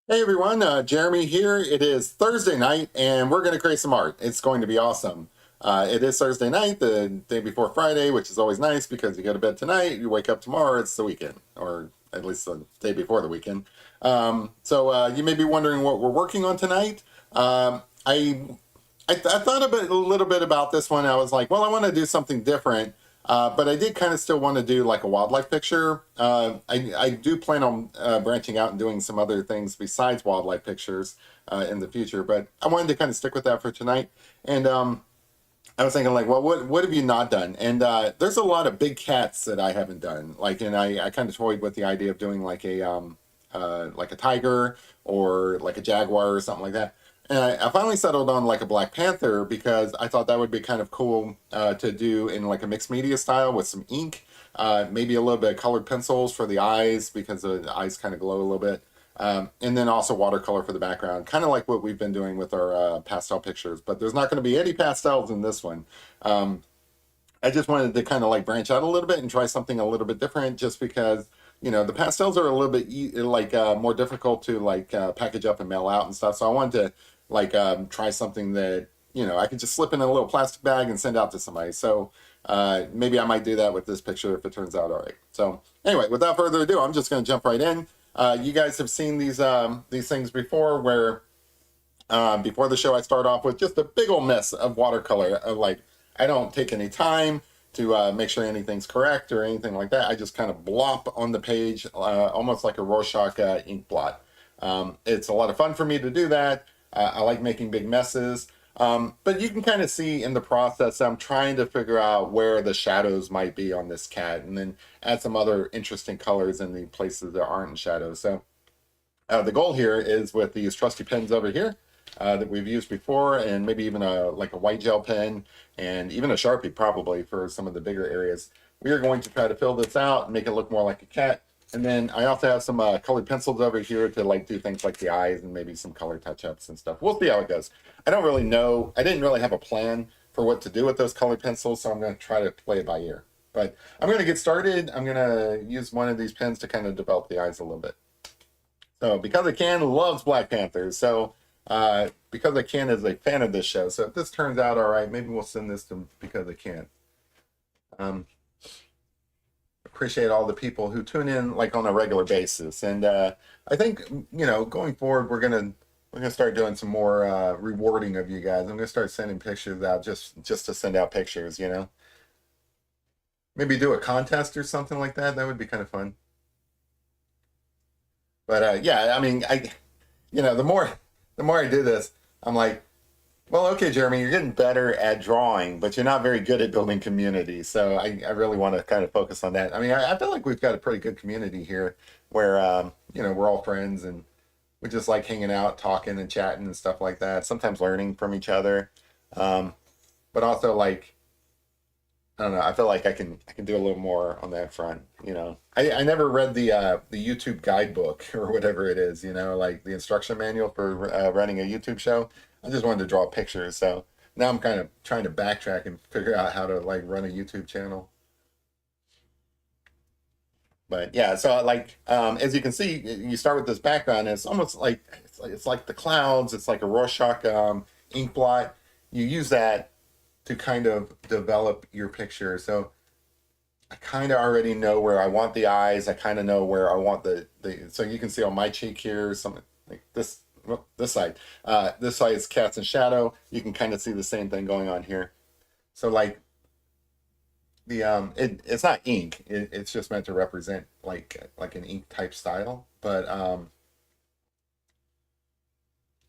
Hey everyone, Jeremy here. It is Thursday night and we're going to create some art. It's going to be awesome. It is Thursday night, the day before Friday, which is always nice because you go to bed tonight, you wake up tomorrow, it's the weekend, or at least the day before the weekend. So you may be wondering what we're working on tonight. I thought a little bit about this one. I was like, well, I want to do something different. But I did kind of still want to do like a wildlife picture. I do plan on branching out and doing some other things besides wildlife pictures in the future. But I wanted to kind of stick with that for tonight. And I was thinking like, well, what have you not done? And there's a lot of big cats that I haven't done. Like, and I kind of toyed with the idea of doing like a tiger or like a jaguar or something like that. And I finally settled on like a Black Panther because I thought that would be kind of cool to do in like a mixed media style with some ink, maybe a little bit of colored pencils for the eyes because the eyes kind of glow a little bit. And then also watercolor for the background, kind of like what we've been doing with our pastel pictures. But there's not going to be any pastels in this one. I just wanted to kind of like branch out a little bit and try something a little bit different just because, the pastels are a little bit more difficult to package up and mail out and stuff. So I wanted to try something that, I could just slip in a little plastic bag and send out to somebody. So maybe I might do that with this picture if it turns out all right. So anyway, without further ado, I'm just going to jump right in. You guys have seen these things before where before the show, I start off with just a big old mess of watercolor. I don't take any time to make sure anything's correct or anything like that. I just kind of blop on the page, almost like a Rorschach ink blot. It's a lot of fun for me to do that. I like making big messes. But you can kind of see in the process, I'm trying to figure out where the shadows might be on this cat and then add some other interesting colors in the places that aren't shadows. So the goal here is with these trusty pens over here that we've used before, and maybe even a white gel pen and even a Sharpie probably for some of the bigger areas. We are going to try to fill this out and make it look more like a cat. And then I also have some colored pencils over here to do things like the eyes and maybe some color touch-ups and stuff. We'll see how it goes. I don't really know. I didn't really have a plan for what to do with those colored pencils, so I'm going to try to play it by ear. But I'm going to get started. I'm going to use one of these pens to kind of develop the eyes a little bit. So Because I Can loves Black Panther. So Because I Can is a fan of this show. So if this turns out all right, maybe we'll send this to Because I Can. Um, Appreciate all the people who tune in like on a regular basis. And I think going forward we're gonna start doing some more rewarding of you guys. I'm gonna start sending pictures out just to send out pictures. Maybe do a contest or something like that. That would be kind of fun. But yeah, I mean, the more I do this, I'm like, well, okay, Jeremy, you're getting better at drawing, but you're not very good at building community. So I really want to kind of focus on that. I mean, I feel like we've got a pretty good community here where, we're all friends and we just like hanging out, talking and chatting and stuff like that. Sometimes learning from each other. Um, but also I don't know. I feel like I can do a little more on that front. I never read the YouTube guidebook or whatever it is. Like the instruction manual for running a YouTube show. I just wanted to draw pictures. So now I'm kind of trying to backtrack and figure out how to like run a YouTube channel. But yeah, so as you can see, you start with this background. And it's almost like it's like the clouds. It's like a Rorschach ink blot. You use that to kind of develop your picture. So I kind of already know where I want the eyes. I kind of know where I want so you can see on my cheek here, something like this, well, this side. This side is cats and shadow. You can kind of see the same thing going on here. So it's not ink. It's just meant to represent like an ink type style. But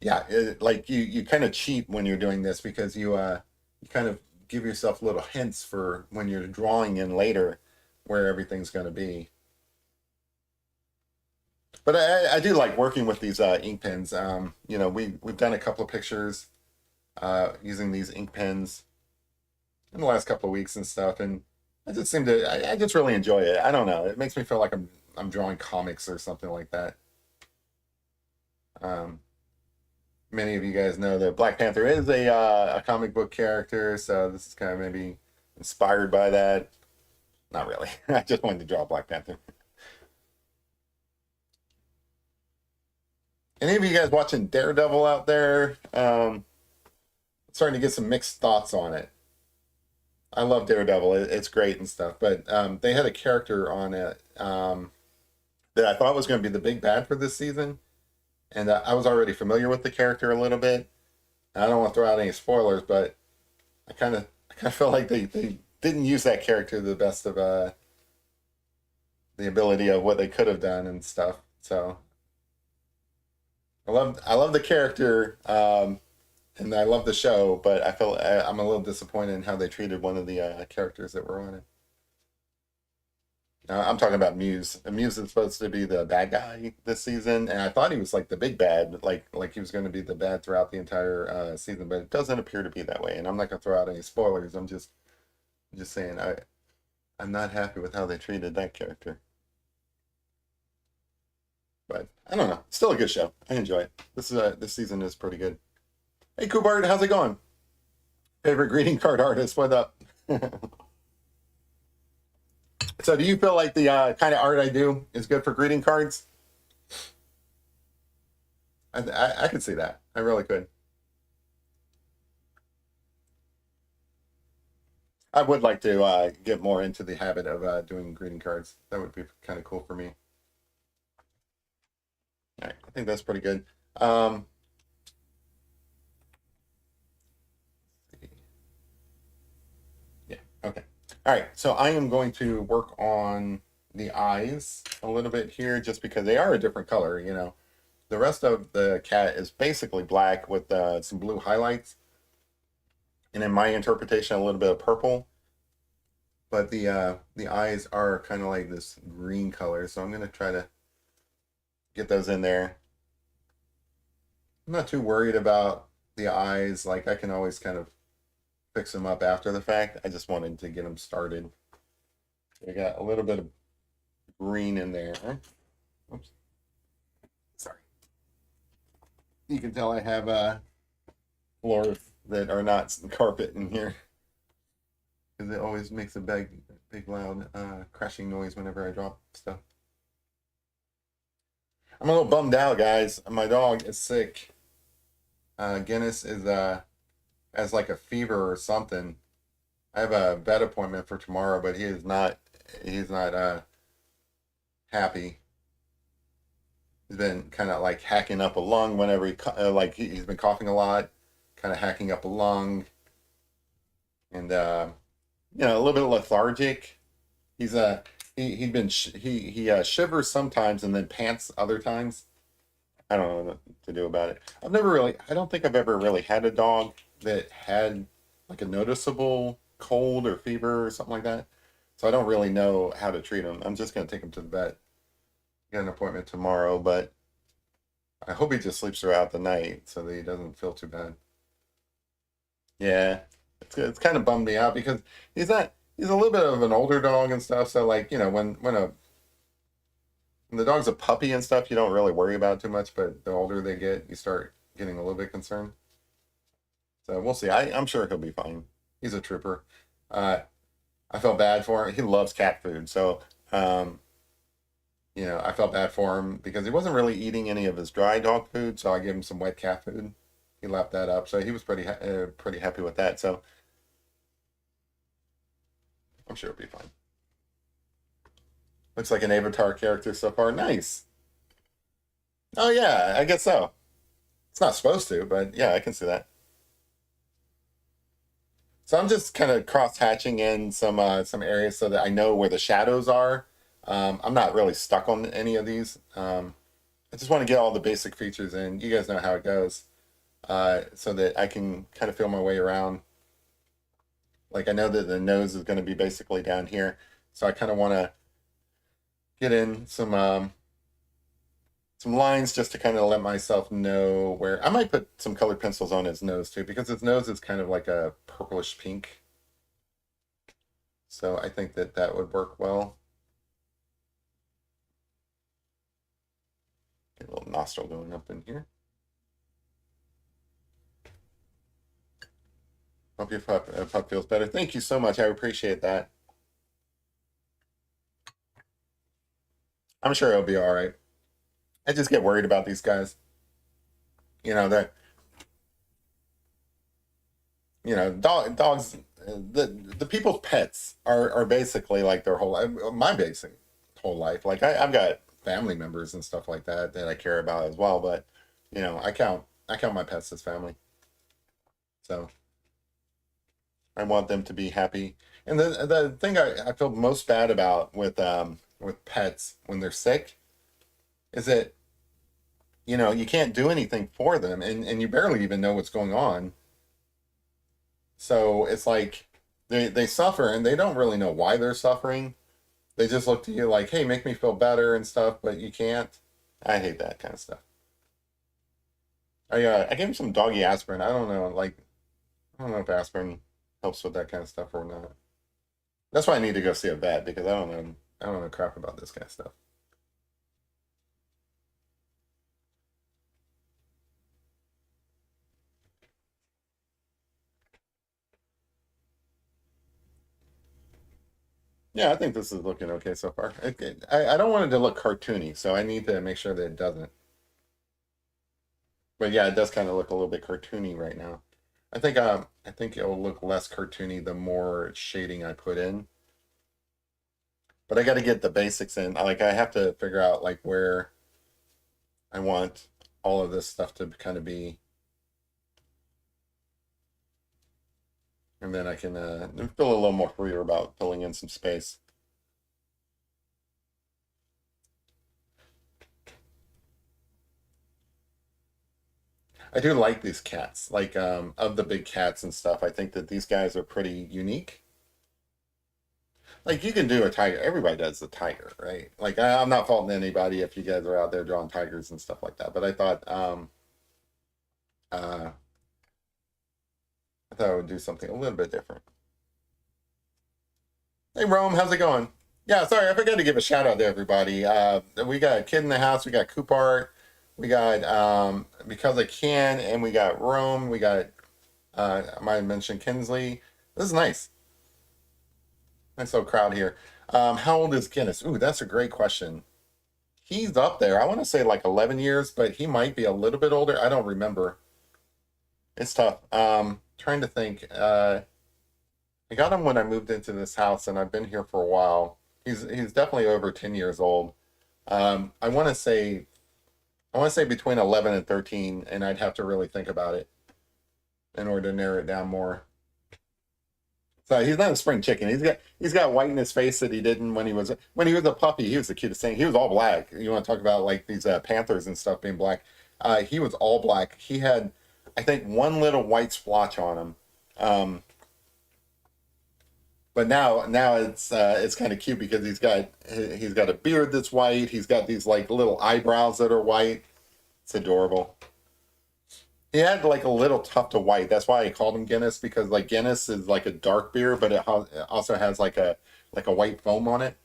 yeah, like you kind of cheat when you're doing this because you kind of give yourself little hints for when you're drawing in later where everything's going to be. But I do like working with these ink pens. We've done a couple of pictures using these ink pens in the last couple of weeks and stuff, and I just really enjoy it. I don't know, it makes me feel like I'm drawing comics or something like that. Um, Many of you guys know that Black Panther is a comic book character, so this is kind of maybe inspired by that. Not really. I just wanted to draw Black Panther. Any of you guys watching Daredevil out there? Starting to get some mixed thoughts on it. I love Daredevil. It's great and stuff, but they had a character on it that I thought was going to be the big bad for this season, and I was already familiar with the character a little bit. I don't want to throw out any spoilers, but I kind of feel like they didn't use that character to the best of the ability of what they could have done and stuff. So I love the character, and I love the show, but I'm a little disappointed in how they treated one of the characters that were on it. I'm talking about Muse. And Muse is supposed to be the bad guy this season, and I thought he was like the big bad, like he was going to be the bad throughout the entire season, but it doesn't appear to be that way. And I'm not going to throw out any spoilers. I'm just saying I'm not happy with how they treated that character. But I don't know. Still a good show. I enjoy it. This season is pretty good. Hey, Kubart, how's it going? Favorite greeting card artist? What up? So, do you feel like the kind of art I do is good for greeting cards? I could see that. I really could. I would like to get more into the habit of doing greeting cards. That would be kind of cool for me. All right, I think that's pretty good. Yeah, okay. All right, so I am going to work on the eyes a little bit here just because they are a different color, you know. The rest of the cat is basically black with some blue highlights. And in my interpretation, a little bit of purple. But the eyes are kind of like this green color, so I'm going to try to get those in there. I'm not too worried about the eyes. Like I can always kind of fix them up after the fact. I just wanted to get them started. I got a little bit of green in there. Oops, sorry. You can tell I have floors that are not carpet in here because it always makes a big loud crashing noise whenever I drop stuff. I'm a little bummed out, guys. My dog is sick. Guinness is has like a fever or something. I have a vet appointment for tomorrow, but he's not happy. He's been kind of like hacking up a lung whenever like he's been coughing a lot, kind of hacking up a lung, and a little bit lethargic. He's he'd been he shivers sometimes and then pants other times. I don't know what to do about it. I don't think I've ever really had a dog that had like a noticeable cold or fever or something like that. So I don't really know how to treat him. I'm just gonna take him to the vet. Got an appointment tomorrow, but I hope he just sleeps throughout the night so that he doesn't feel too bad. Yeah, it's kind of bummed me out because he's a little bit of an older dog and stuff. So like when the dog's a puppy and stuff, you don't really worry about it too much. But the older they get, you start getting a little bit concerned. So we'll see. I'm sure he'll be fine. He's a trooper. Uh, I felt bad for him. He loves cat food, so um, I felt bad for him because he wasn't really eating any of his dry dog food. So I gave him some wet cat food. He lapped that up, so he was pretty happy with that. So I'm sure it'll be fine. Looks like an Avatar character so far. Nice. Oh yeah, I guess so. It's not supposed to, but yeah, I can see that. So I'm just kind of cross hatching in some areas so that I know where the shadows are. I'm not really stuck on any of these. I just want to get all the basic features in. You guys know how it goes, so that I can kind of feel my way around. Like I know that the nose is going to be basically down here, so I kind of want to get in some lines just to kind of let myself know where I might put some colored pencils on his nose too, because his nose is kind of like a purplish pink. So I think that that would work well. Get a little nostril going up in here. Hope your pup feels better. Thank you so much. I appreciate that. I'm sure he'll be all right. I just get worried about these guys. You know, that dogs, the people's pets are basically like their whole life, my basic whole life. Like I've got family members and stuff like that that I care about as well, but I count my pets as family. So I want them to be happy. And the thing I feel most bad about with pets when they're sick is that you can't do anything for them, and you barely even know what's going on. So it's like they suffer and they don't really know why they're suffering. They just look to you like, hey, make me feel better and stuff, but you can't. I hate that kind of stuff. I gave him some doggy aspirin. I don't know, like I don't know if aspirin helps with that kind of stuff or not. That's why I need to go see a vet because I don't know crap about this kind of stuff. Yeah, I think this is looking okay so far. I don't want it to look cartoony, so I need to make sure that it doesn't. But yeah, it does kind of look a little bit cartoony right now. I think it'll look less cartoony the more shading I put in. But I got to get the basics in. Like I have to figure out like where I want all of this stuff to kind of be, and then I can feel a little more freer about filling in some space. I do like these cats. Like of the big cats and stuff, I think that these guys are pretty unique. Like you can do a tiger. Everybody does the tiger, right? Like I'm not faulting anybody if you guys are out there drawing tigers and stuff like that. But uh, I thought I would do something a little bit different. Hey Rome, how's it going? Yeah, sorry, I forgot to give a shout out to everybody. We got a kid in the house. We got Coopart. We got because I can, and we got Rome. We got I might have mentioned Kinsley. This is nice. Nice little crowd here. How old is Guinness? Ooh, that's a great question. He's up there. I want to say like 11 years, but he might be a little bit older. I don't remember. It's tough. Trying to think. I got him when I moved into this house, and I've been here for a while. He's definitely over 10 years old. I want to say between 11 and 13, and I'd have to really think about it in order to narrow it down more. So he's not a spring chicken. He's got white in his face that he didn't when he was a puppy. He was the cutest thing. He was all black. You want to talk about like these panthers and stuff being black? He was all black. He had, I think, one little white splotch on him. Um, but now it's kind of cute because he's got a beard that's white. He's got these like little eyebrows that are white. It's adorable. He had like a little tuft of white. That's why I called him Guinness because like Guinness is like a dark beer, but it also has like a white foam on it.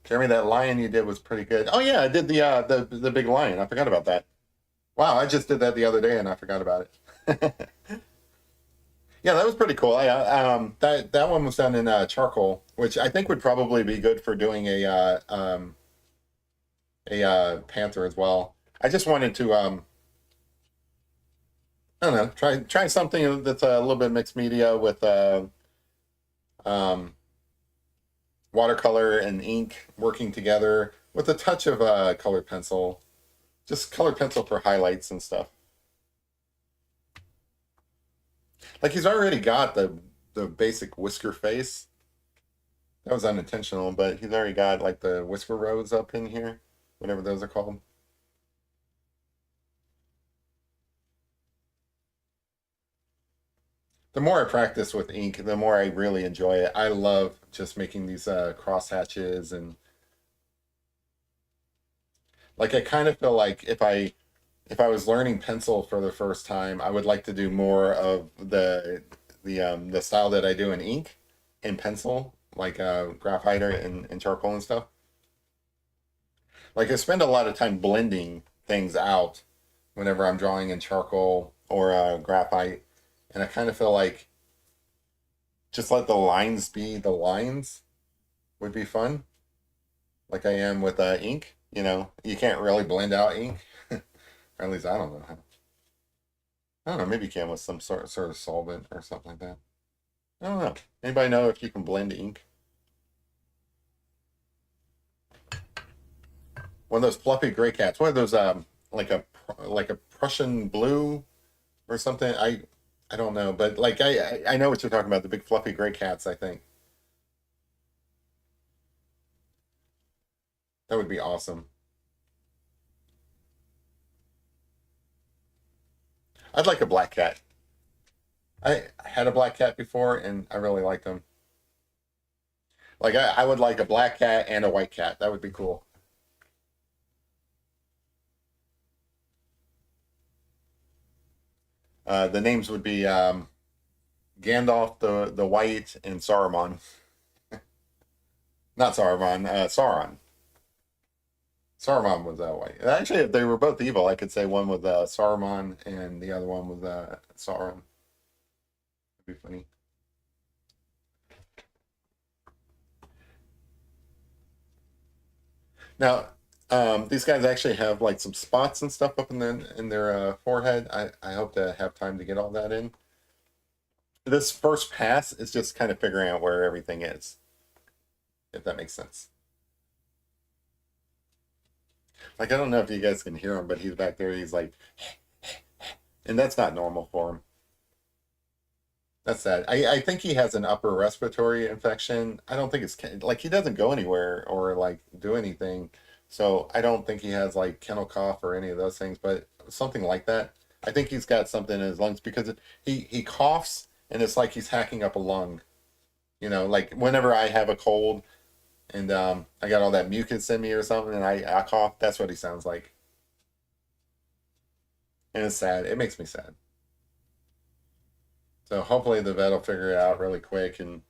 Jeremy, that lion you did was pretty good. Oh yeah, I did the big lion. I forgot about that. Wow, I just did that the other day and I forgot about it. Yeah, that was pretty cool. That one was done in charcoal, which I think would probably be good for doing a panther as well. I just wanted to I don't know, try something that's a little bit mixed media with um, watercolor and ink working together with a touch of colored pencil, just colored pencil for highlights and stuff. Like he's already got the basic whisker face. That was unintentional, but he's already got like the whisker rows up in here, whatever those are called. The more I practice with ink, the more I really enjoy it. I love just making these cross hatches and like I kind of feel like if I was learning pencil for the first time, I would like to do more of the style that I do in ink and pencil, like graphite and charcoal and stuff. Like I spend a lot of time blending things out whenever I'm drawing in charcoal or graphite, and I kind of feel like just let the lines be the lines would be fun, like I am with ink. You know, you can't really blend out ink. Or at least I don't know how. I don't know, maybe you can with some sort of solvent or something like that. I don't know. Anybody know if you can blend ink? One of those fluffy gray cats. One of those like a like a Prussian blue or something. I don't know, but like I know what you're talking about. The big fluffy gray cats. I think that would be awesome. I'd like a black cat. I had a black cat before, and I really liked them. Like I would like a black cat and a white cat. That would be cool. The names would be Gandalf the White and Saruman. Not Saruman, Sauron. Saruman was white. Actually, if they were both evil, I could say one was Saruman and the other one was Sauron. It'd be funny. Now, these guys actually have like some spots and stuff up in their forehead. I hope to have time to get all that in. This first pass is just kind of figuring out where everything is, if that makes sense. Like I don't know if you guys can hear him, but he's back there. He's like, and that's not normal for him. That's sad. I think he has an upper respiratory infection. I don't think it's like he doesn't go anywhere or like do anything. So I don't think he has like kennel cough or any of those things, but something like that. I think he's got something in his lungs because he coughs and it's like he's hacking up a lung. You know, like whenever I have a cold and I got all that mucus in me or something and I cough, that's what he sounds like. And it's sad. It makes me sad. So hopefully the vet will figure it out really quick. And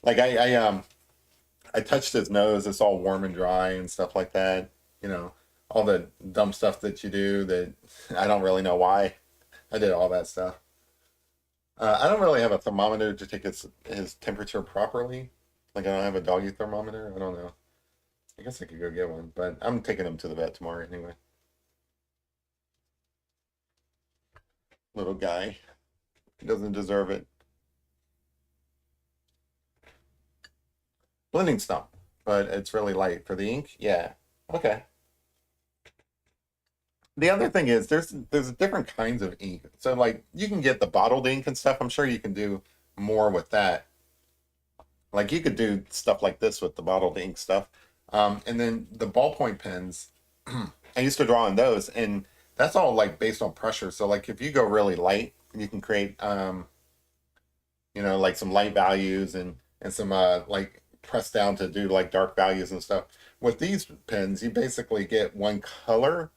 like I touched his nose. It's all warm and dry and stuff like that. You know, all the dumb stuff that you do that I don't really know why. I did all that stuff. I don't really have a thermometer to take his temperature properly. Like I don't have a doggy thermometer. I don't know. I guess I could go get one, but I'm taking him to the vet tomorrow anyway. Little guy. He doesn't deserve it. Blending stump, but it's really light for the ink. Yeah. Okay. The other thing is there's different kinds of ink. So like you can get the bottled ink and stuff. I'm sure you can do more with that. Like you could do stuff like this with the bottled ink stuff. And then the ballpoint pens, I used to draw on those, and that's all like based on pressure. So like if you go really light, you can create like some light values and some like press down to do like dark values and stuff. With these pens, you basically get one color.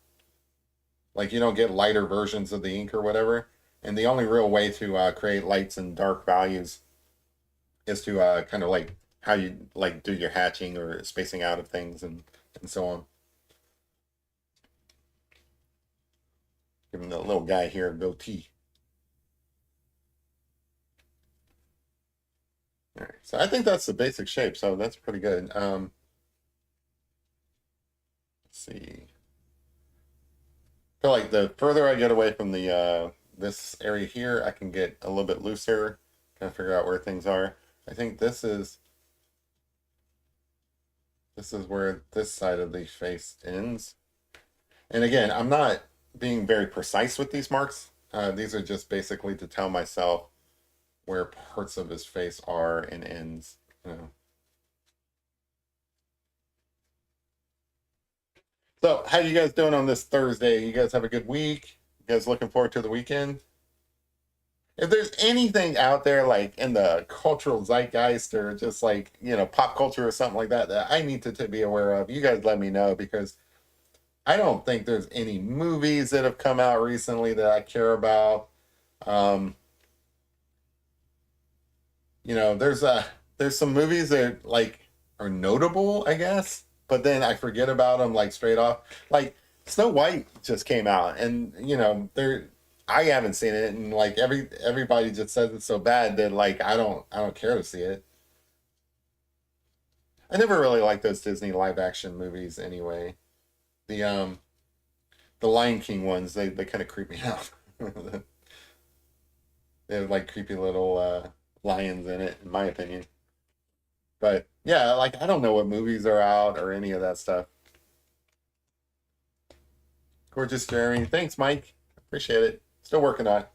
Like you don't get lighter versions of the ink or whatever. And the only real way to create lights and dark values is to kind of like how you like do your hatching or spacing out of things and so on. Giving the little guy here a goatee. All right, so I think that's the basic shape, so that's pretty good. Let's see. I feel like the further I get away from the this area here, I can get a little bit looser, kind of figure out where things are. I think this is where this side of the face ends. And again, I'm not being very precise with these marks. These are just basically to tell myself where parts of his face are and ends. You know. So, how you guys doing on this Thursday? You guys have a good week? You guys looking forward to the weekend? If there's anything out there like in the cultural zeitgeist or just like pop culture or something like that that I need to be aware of, you guys let me know because I don't think there's any movies that have come out recently that I care about. Um, there's some movies that like are notable, I guess, but then I forget about them like straight off. Like Snow White just came out, and there I haven't seen it, and like everybody just says it's so bad that like I don't care to see it. I never really liked those Disney live action movies anyway. The the Lion King ones, they kind of creep me out. They have like creepy little lions in it, in my opinion. But yeah, like I don't know what movies are out or any of that stuff. Gorgeous Jeremy. Thanks, Mike. Appreciate it. Still working on it.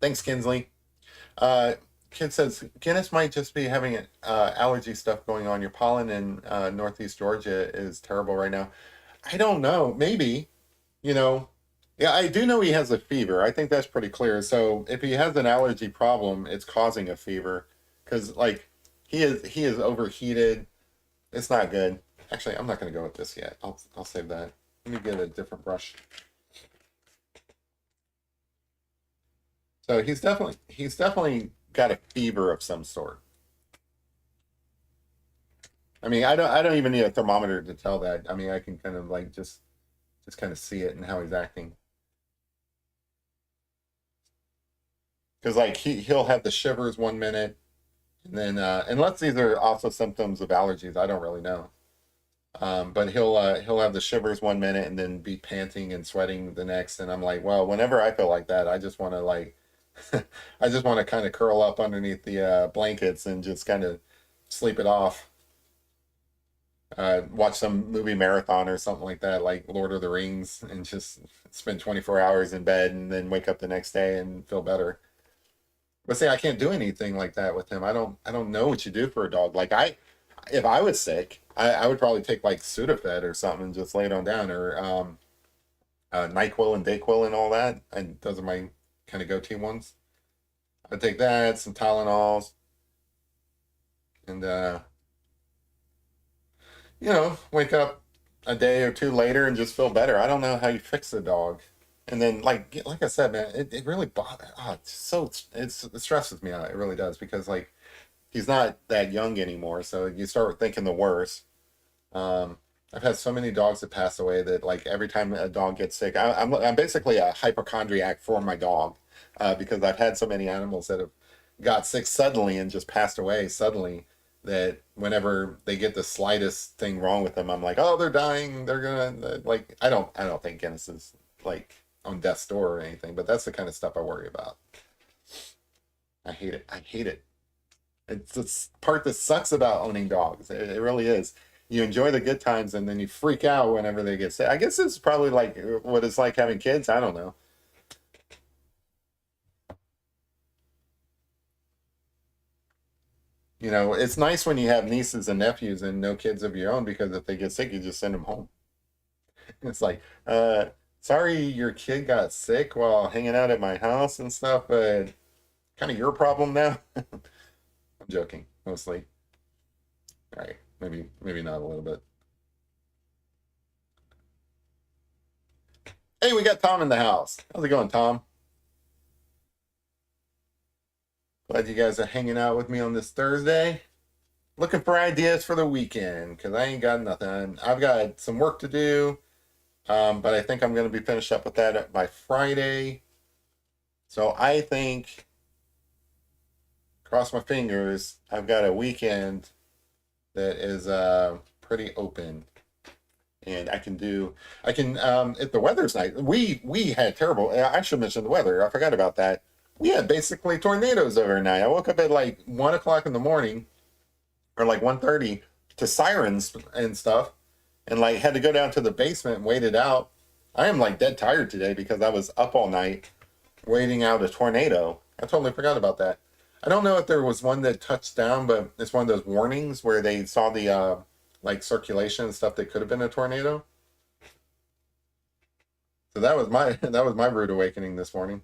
Thanks, Kinsley. Uh, Kid says Guinness might just be having allergy stuff going on. Your pollen in Northeast Georgia is terrible right now. I don't know. Maybe, you know. Yeah, I do know he has a fever. I think that's pretty clear. So if he has an allergy problem, it's causing a fever because like he is overheated. It's not good. Actually, I'm not going to go with this yet. I'll save that. Let me get a different brush. So he's definitely got a fever of some sort. I mean, I don't even need a thermometer to tell that. I mean, I can kind of like just kind of see it and how he's acting. Because like he'll have the shivers 1 minute, and then unless these are also symptoms of allergies, I don't really know. But he'll have the shivers 1 minute and then be panting and sweating the next. And I'm like, well, whenever I feel like that, I just want to like I just want to kind of curl up underneath the blankets and just kind of sleep it off. Watch some movie marathon or something like that, like Lord of the Rings, and just spend 24 hours in bed and then wake up the next day and feel better. But see, I can't do anything like that with him. I don't know what you do for a dog. Like if I was sick, I would probably take like Sudafed or something and just lay it on down, or Nyquil and Dayquil and all that. And those are my kind of go-to ones. I'd take that, some Tylenols, and wake up a day or two later and just feel better. I don't know how you fix the dog. And then, like I said, man, it really bothers. Oh, it stresses me out. It really does because like he's not that young anymore, so you start thinking the worst. Um, I've had so many dogs that pass away that like every time a dog gets sick, I'm basically a hypochondriac for my dog because I've had so many animals that have got sick suddenly and just passed away suddenly that whenever they get the slightest thing wrong with them, I'm like, oh, they're dying. They're gonna like. I don't think Guinness is like on death's door or anything, but that's the kind of stuff I worry about. I hate it. I hate it. It's the part that sucks about owning dogs. It really is. You enjoy the good times and then you freak out whenever they get sick. I guess it's probably like what it's like having kids. I don't know. It's nice when you have nieces and nephews and no kids of your own because if they get sick, you just send them home. It's like, sorry your kid got sick while hanging out at my house and stuff, but kind of your problem now. I'm joking, mostly. All right, maybe not a little bit. Hey, we got Tom in the house. How's it going, Tom? Glad you guys are hanging out with me on this Thursday. Looking for ideas for the weekend because I ain't got nothing. I've got some work to do, but I think I'm going to be finished up with that by Friday. So I think, cross my fingers, I've got a weekend that is pretty open. And if the weather's nice, we had terrible, I should mention the weather. I forgot about that. We had basically tornadoes overnight. I woke up at like 1 o'clock in the morning or like 1:30 to sirens and stuff and like had to go down to the basement and wait it out. I am like dead tired today because I was up all night waiting out a tornado. I totally forgot about that. I don't know if there was one that touched down, but it's one of those warnings where they saw the like circulation and stuff that could have been a tornado. So that was my rude awakening this morning.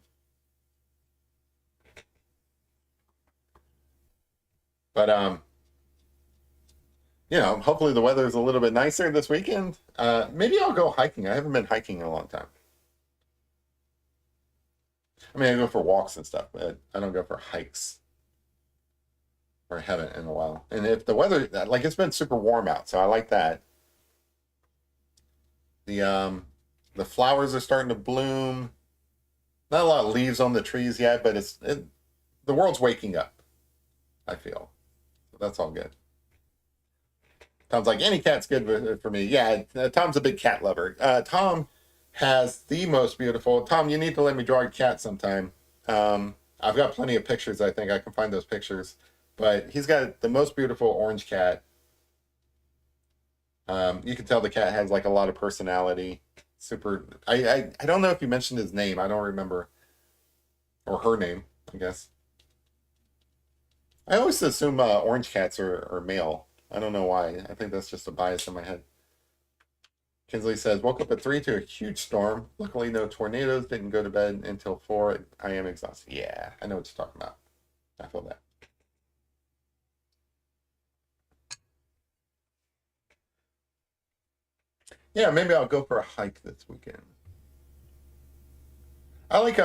But hopefully the weather is a little bit nicer this weekend. Maybe I'll go hiking. I haven't been hiking in a long time. I mean, I go for walks and stuff, but I don't go for hikes, or I haven't in a while. And if the weather, like it's been super warm out, so I like that. The the flowers are starting to bloom. Not a lot of leaves on the trees yet, but the world's waking up, I feel. So that's all good. Tom's like, any cat's good for me. Yeah, Tom's a big cat lover. Tom has the most beautiful. Tom, you need to let me draw your cat sometime. I've got plenty of pictures. I think I can find those pictures. But he's got the most beautiful orange cat. You can tell the cat has like a lot of personality. Super. I don't know if you mentioned his name. I don't remember, or her name, I guess. I always assume orange cats are male. I don't know why. I think that's just a bias in my head. Kinsley says, woke up at 3 to a huge storm. Luckily, no tornadoes. Didn't go to bed until 4. I am exhausted. Yeah, I know what you're talking about. I feel that. Yeah, maybe I'll go for a hike this weekend. I like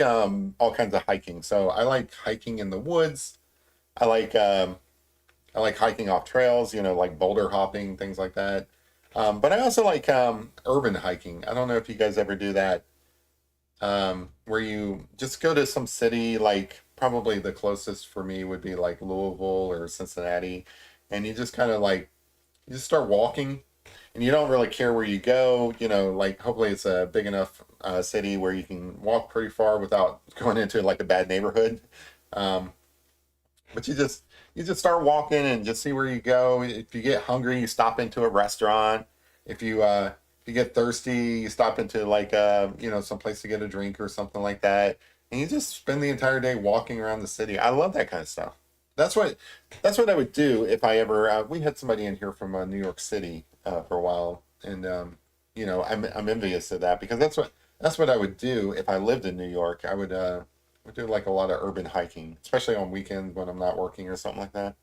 um all kinds of hiking. So I like hiking in the woods. I like um I like hiking off trails, like boulder hopping, things like that. But I also like urban hiking. I don't know if you guys ever do that, where you just go to some city, like probably the closest for me would be like Louisville or Cincinnati, and you just kind of like you just start walking, and you don't really care where you go. Like hopefully it's a big enough city where you can walk pretty far without going into like a bad neighborhood. Um, but you just start walking and just see where you go. If you get hungry, you stop into a restaurant. If you get thirsty, you stop into like some place to get a drink or something like that. And you just spend the entire day walking around the city. I love that kind of stuff. That's what that's what I would do if I ever we had somebody in here from New York City for a while, and I'm envious of that because that's what I would do if I lived in New York. I would do like a lot of urban hiking, especially on weekends when I'm not working or something like that.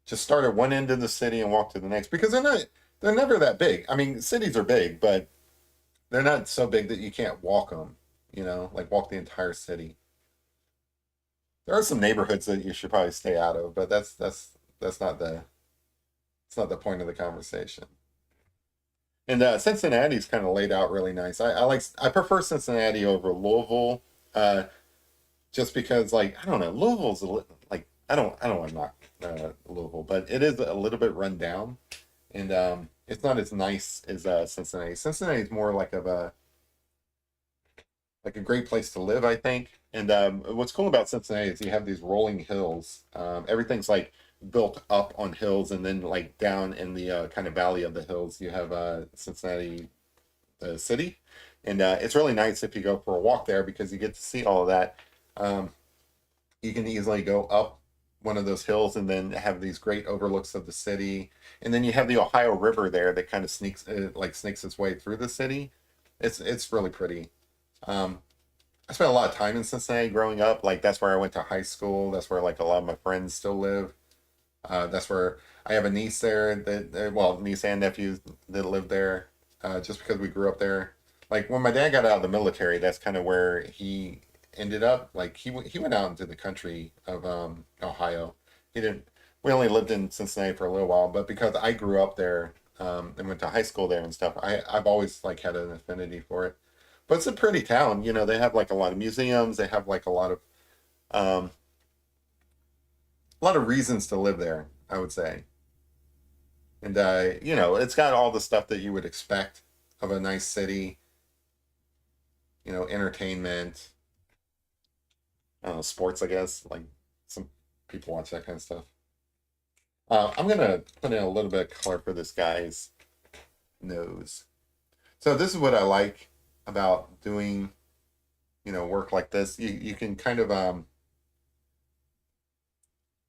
Just start at one end of the city and walk to the next because they're never that big. I mean, cities are big, but they're not so big that you can't walk them, like walk the entire city. There are some neighborhoods that you should probably stay out of, but that's not the point of the conversation. And Cincinnati's kind of laid out really nice. I prefer Cincinnati over Louisville, uh, just because like I don't know, like I don't want to knock Louisville, but it is a little bit run down, and it's not as nice as Cincinnati. Cincinnati is more like a great place to live, I think. And what's cool about Cincinnati is you have these rolling hills. Everything's like built up on hills, and then like down in the kind of valley of the hills, you have Cincinnati, the city, and it's really nice if you go for a walk there because you get to see all of that. Um, you can easily go up one of those hills and then have these great overlooks of the city, and then you have the Ohio River there that kind of sneaks its way through the city. It's really pretty. Um, I spent a lot of time in Cincinnati growing up. Like that's where I went to high school. That's where like a lot of my friends still live. That's where I have a niece there well, niece and nephews that live there. Just because we grew up there. Like when my dad got out of the military, that's kind of where he ended up. Like he went out into the country of Ohio. He didn't. We only lived in Cincinnati for a little while, but because I grew up there and went to high school there and stuff, I've always like had an affinity for it. But it's a pretty town. They have like a lot of museums. They have like um, a lot of reasons to live there, I would say. And it's got all the stuff that you would expect of a nice city. Entertainment, I don't know, sports, I guess. Like some people watch that kind of stuff. I'm gonna put in a little bit of color for this guy's nose. So this is what I like about doing, work like this. You can kind of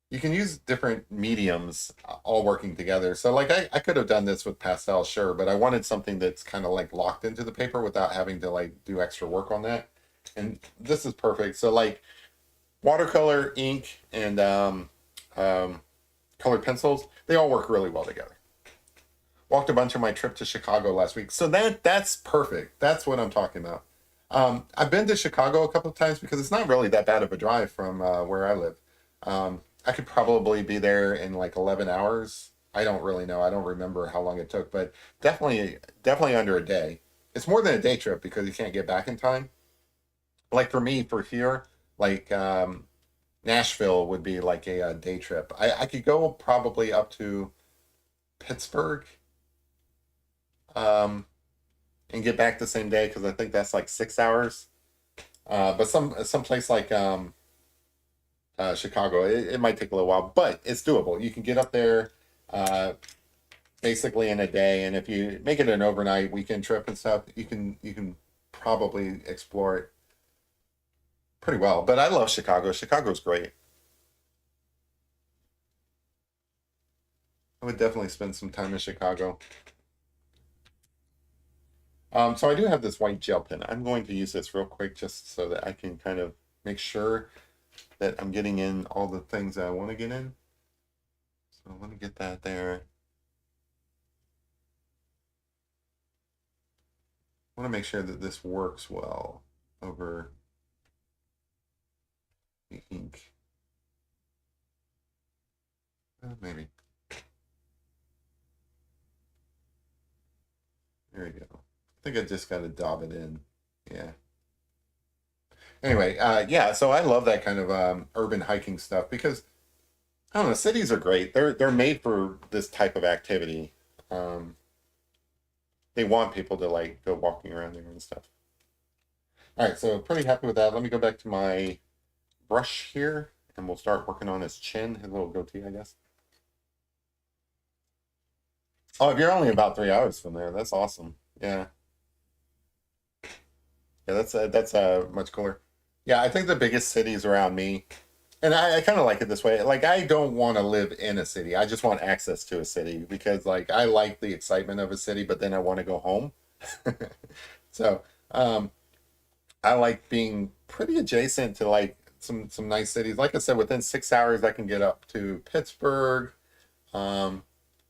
you can use different mediums all working together. So like I could have done this with pastel, sure, but I wanted something that's kind of like locked into the paper without having to like do extra work on that. And this is perfect. So like watercolor, ink, and colored pencils, they all work really well together. Walked a bunch on my trip to Chicago last week. So that's perfect. That's what I'm talking about. I've been to Chicago a couple of times because it's not really that bad of a drive from where I live. I could probably be there in like 11 hours. I don't really know. I don't remember how long it took, but definitely under a day. It's more than a day trip because you can't get back in time. Like for me, for here, like Nashville would be like a, day trip. I could go probably up to Pittsburgh, um, and get back the same day because I think that's like 6 hours. But some place like Chicago, it might take a little while, but it's doable. You can get up there uh, basically in a day, and if you make it an overnight weekend trip and stuff, you can probably explore it pretty well. But I love Chicago. Chicago's great. I would definitely spend some time in Chicago. So I do have this white gel pen. I'm going to use this real quick just so that I can kind of make sure that I'm getting in all the things that I want to get in. So let me get that there. I want to make sure that this works well over the ink. Maybe. There we go. I think I just got to daub it in. Yeah. Anyway, yeah, so I love that kind of urban hiking stuff because I don't know, cities are great. They're made for this type of activity. Um, they want people to like go walking around there and stuff. All right, so pretty happy with that. Let me go back to my brush here and we'll start working on his chin, his little goatee, I guess. Oh, if you're only about 3 hours from there, that's awesome. Yeah. Yeah, that's much cooler. Yeah, I think the biggest cities around me, and I kind of like it this way. Like, I don't want to live in a city. I just want access to a city because, like, I like the excitement of a city, but then I want to go home. So, I like being pretty adjacent to like some nice cities. Like I said, within 6 hours, I can get up to Pittsburgh. Um,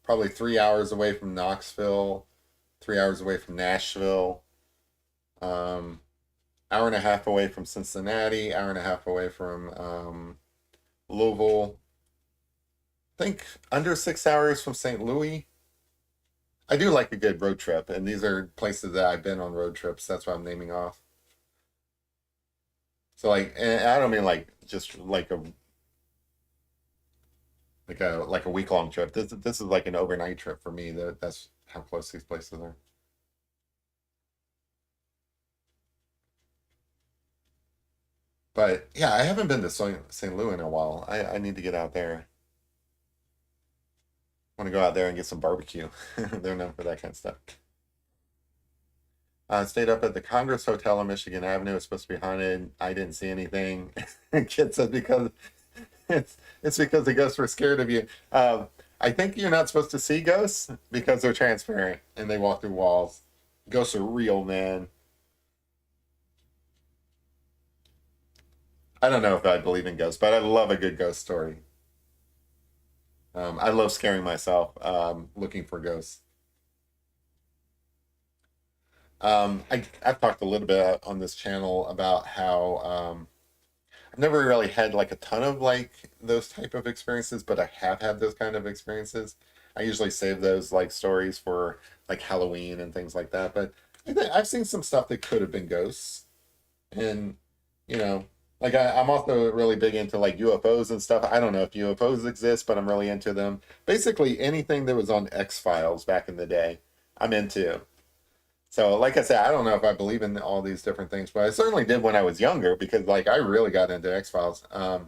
Probably 3 hours away from Knoxville, 3 hours away from Nashville. Um, Hour and a half away from Cincinnati, hour and a half away from Louisville. I think under 6 hours from St. Louis. I do like a good road trip, and these are places that I've been on road trips. That's why I'm naming off. So like, and I don't mean like just like a week long trip. This is like an overnight trip for me. That's how close these places are. But yeah, I haven't been to St. Louis in a while. I need to get out there. I want to go out there and get some barbecue. They're known for that kind of stuff. Stayed up at the Congress Hotel on Michigan Avenue. It's supposed to be haunted. I didn't see anything. Kid said because it's because the ghosts were scared of you. I think you're not supposed to see ghosts because they're transparent and they walk through walls. Ghosts are real, man. I don't know if I believe in ghosts, but I love a good ghost story. I love scaring myself looking for ghosts. I've talked a little bit on this channel about how I've never really had like a ton of like those type of experiences, but I have had those kind of experiences. I usually save those like stories for like Halloween and things like that. But I've seen some stuff that could have been ghosts, and you know, like I'm also really big into like UFOs and stuff. I don't know if UFOs exist, but I'm really into them. Basically, anything that was on X Files back in the day, I'm into. So, like I said, I don't know if I believe in all these different things, but I certainly did when I was younger because, like, I really got into X Files. I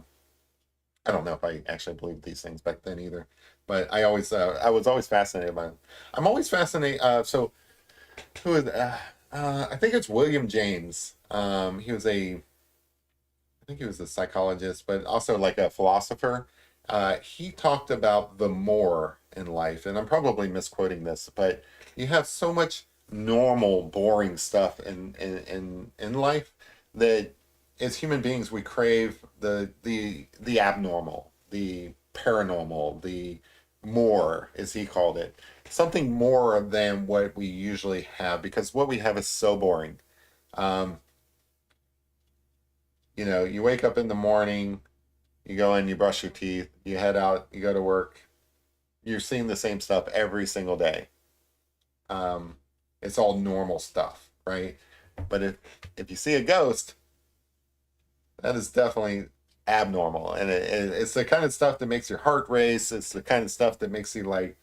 don't know if I actually believed these things back then either, but I was always fascinated by them. I'm always fascinated. So, who is? I think it's William James. I think he was a psychologist, but also like a philosopher. He talked about the more in life, and I'm probably misquoting this, but you have so much normal, boring stuff in life that as human beings we crave the abnormal, the paranormal, the more, as he called it, something more than what we usually have because what we have is so boring. Um, you wake up in the morning, you go in, you brush your teeth, you head out, you go to work. You're seeing the same stuff every single day. Um, it's all normal stuff, right? But if you see a ghost, that is definitely abnormal, and it's the kind of stuff that makes your heart race. It's the kind of stuff that makes you like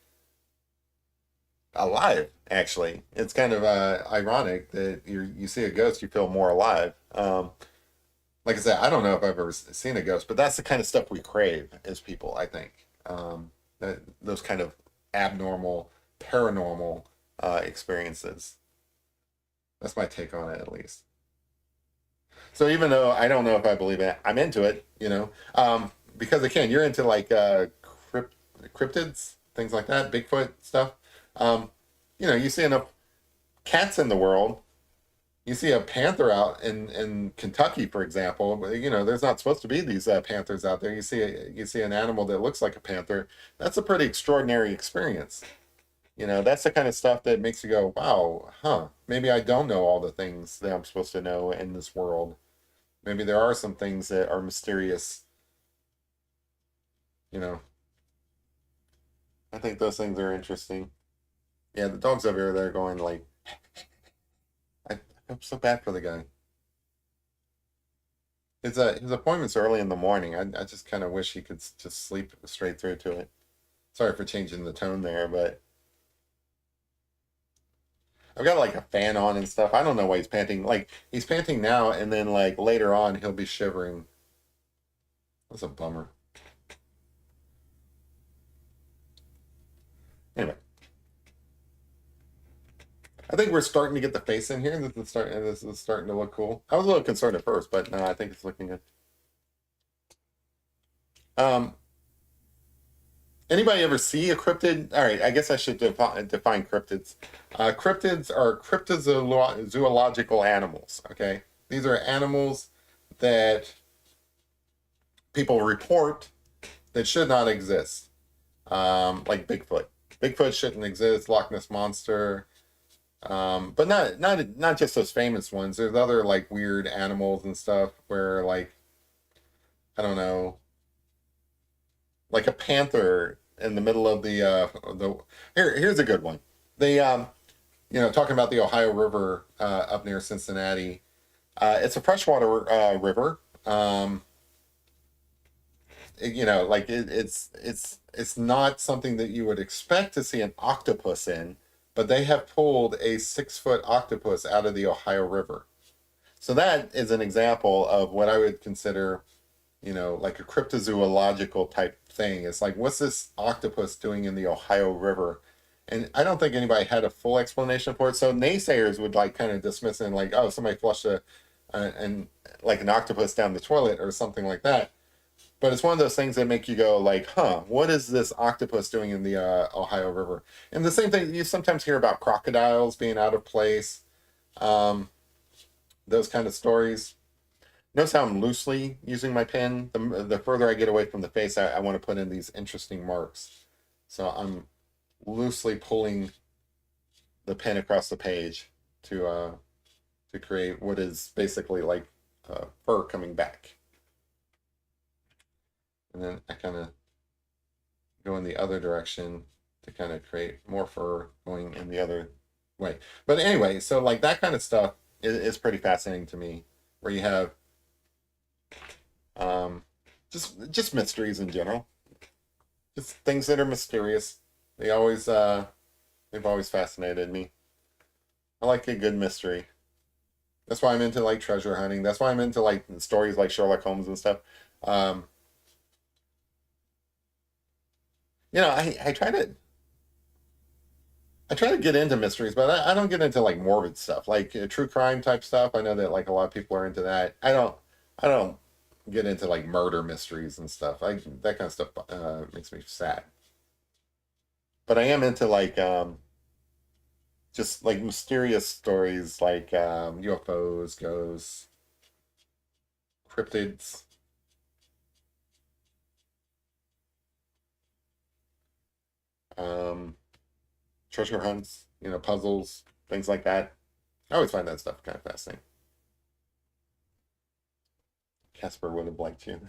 alive. Actually, it's kind of ironic that you see a ghost, you feel more alive. Like I said, I don't know if I've ever seen a ghost, but that's the kind of stuff we crave as people, I think. Those kind of abnormal, paranormal experiences. That's my take on it, at least. So even though I don't know if I believe it, I'm into it, because again, you're into like cryptids, things like that, Bigfoot stuff. Um, you see enough cats in the world. You see a panther out in Kentucky, for example. There's not supposed to be these panthers out there. You see an animal that looks like a panther. That's a pretty extraordinary experience. That's the kind of stuff that makes you go, wow, huh? Maybe I don't know all the things that I'm supposed to know in this world. Maybe there are some things that are mysterious. You know, I think those things are interesting. Yeah, the dog's over there going like, I feel so bad for the guy. His appointment's early in the morning. I just kind of wish he could just sleep straight through to it. Sorry for changing the tone there, but I've got like a fan on and stuff. I don't know why he's panting. Like he's panting now, and then like later on he'll be shivering. That's a bummer. Anyway, I think we're starting to get the face in here. This is starting to look cool. I was a little concerned at first, but no, I think it's looking good. Um, Anybody ever see a cryptid? All right, I guess I should define cryptids. Cryptids are cryptozoological animals. Okay, these are animals that people report that should not exist, like Bigfoot. Bigfoot shouldn't exist. Loch Ness monster, but not just those famous ones. There's other like weird animals and stuff where like I don't know, like a panther in the middle of the here's a good one. They talking about the Ohio River up near Cincinnati. It's a freshwater river. It's not something that you would expect to see an octopus in, but they have pulled a 6-foot octopus out of the Ohio River. So that is an example of what I would consider, like a cryptozoological type thing. It's like, what's this octopus doing in the Ohio River? And I don't think anybody had a full explanation for it. So naysayers would like kind of dismiss it and like, oh, somebody flushed and like an octopus down the toilet or something like that. But it's one of those things that make you go like, huh, what is this octopus doing in the Ohio River? And the same thing, you sometimes hear about crocodiles being out of place, um, those kind of stories. Notice how I'm loosely using my pen. The further I get away from the face, I want to put in these interesting marks. So I'm loosely pulling the pen across the page to create what is basically like fur coming back. And then I kind of go in the other direction to kind of create more fur going in the other way. But anyway, so like that kind of stuff is pretty fascinating to me, where you have um, just mysteries in general, just things that are mysterious. They always they've always fascinated me. I like a good mystery. That's why I'm into like treasure hunting. That's why I'm into like stories like Sherlock Holmes and stuff. Um, I try to get into mysteries, but I don't get into like morbid stuff, like true crime type stuff. I know that like a lot of people are into that. I don't get into like murder mysteries and stuff. That kind of stuff makes me sad. But I am into like just like mysterious stories, like UFOs, ghosts, cryptids, um, treasure hunts, puzzles, things like that. I always find that stuff kind of fascinating. Casper would have liked you.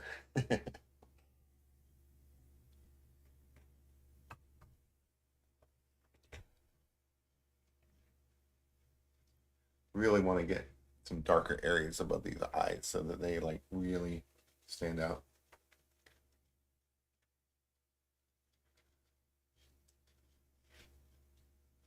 Really want to get some darker areas above these eyes so that they like really stand out.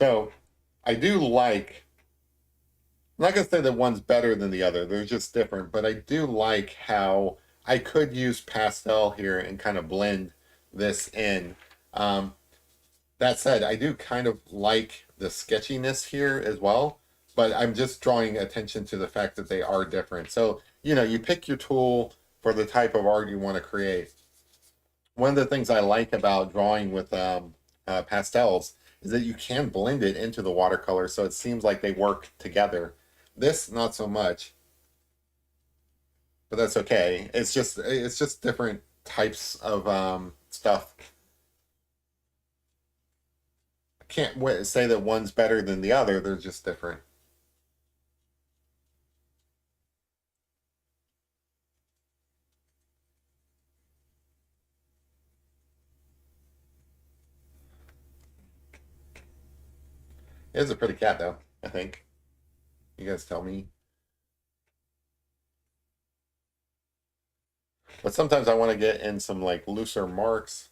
So I do like, I'm not gonna say that one's better than the other. They're just different, but I do like how I could use pastel here and kind of blend this in. Um, that said, I do kind of like the sketchiness here as well, but I'm just drawing attention to the fact that they are different. So, you pick your tool for the type of art you want to create. One of the things I like about drawing with pastels is that you can blend it into the watercolor, so it seems like they work together. This, not so much, but that's okay. It's just different types of stuff. I can't say that one's better than the other. They're just different. It's a pretty cat, though, I think. You guys tell me. But sometimes I want to get in some like looser marks,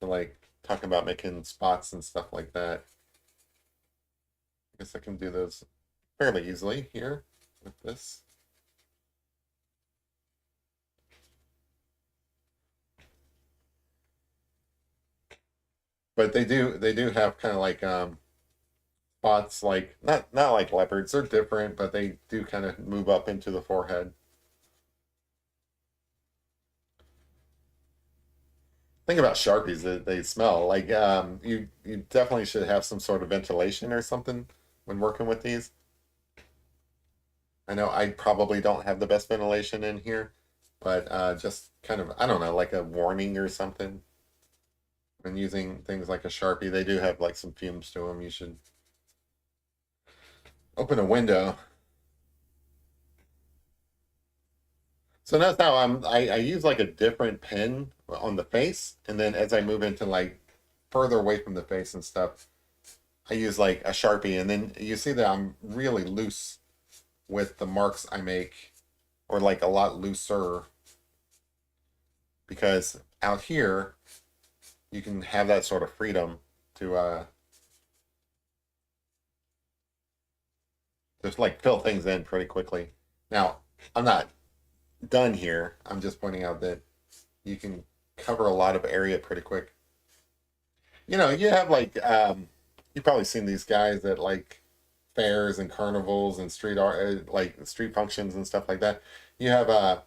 to like talking about making spots and stuff like that. I guess I can do those fairly easily here with this. But they do have kind of like spots, like not like leopards. They're different, but they do kind of move up into the forehead. Think about Sharpies, that they smell like you definitely should have some sort of ventilation or something when working with these. I know I probably don't have the best ventilation in here, but just kind of, I don't know, like a warning or something. When using things like a Sharpie, they do have like some fumes to them. You should open a window. So that's how I use like a different pen on the face, and then as I move into like further away from the face and stuff, I use like a Sharpie, and then you see that I'm really loose with the marks I make, or like a lot looser, because out here you can have that sort of freedom to just like fill things in pretty quickly. Now, I'm not done here. I'm just pointing out that you can cover a lot of area pretty quick. You have like you've probably seen these guys at like fairs and carnivals and street art, like street functions and stuff like that. You have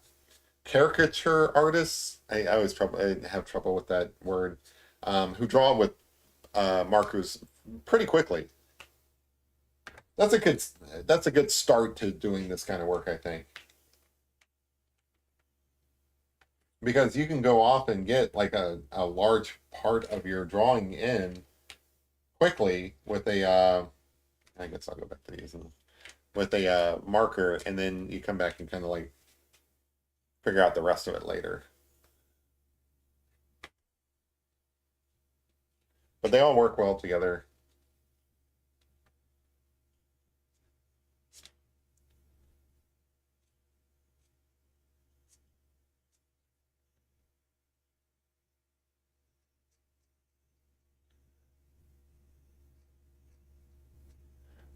caricature artists. I always I have trouble with that word. Who draw with markers pretty quickly. That's a good that's a good start to doing this kind of work, I think, because you can go off and get like a large part of your drawing in quickly with a I guess I'll go back to these with a marker, and then you come back and kind of like figure out the rest of it later. But they all work well together.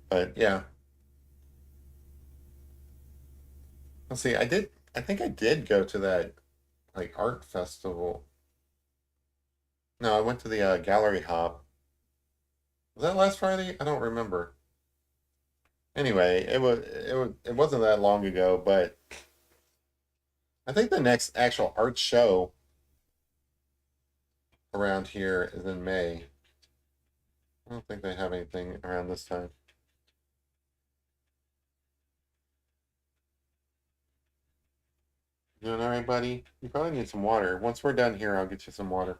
But yeah, let's see. I think I did go to that like art festival. No, I went to the gallery hop. Was that last Friday? I don't remember. Anyway, it wasn't that long ago, but I think the next actual art show around here is in May. I don't think they have anything around this time. You doing all right, buddy? You probably need some water. Once we're done here, I'll get you some water.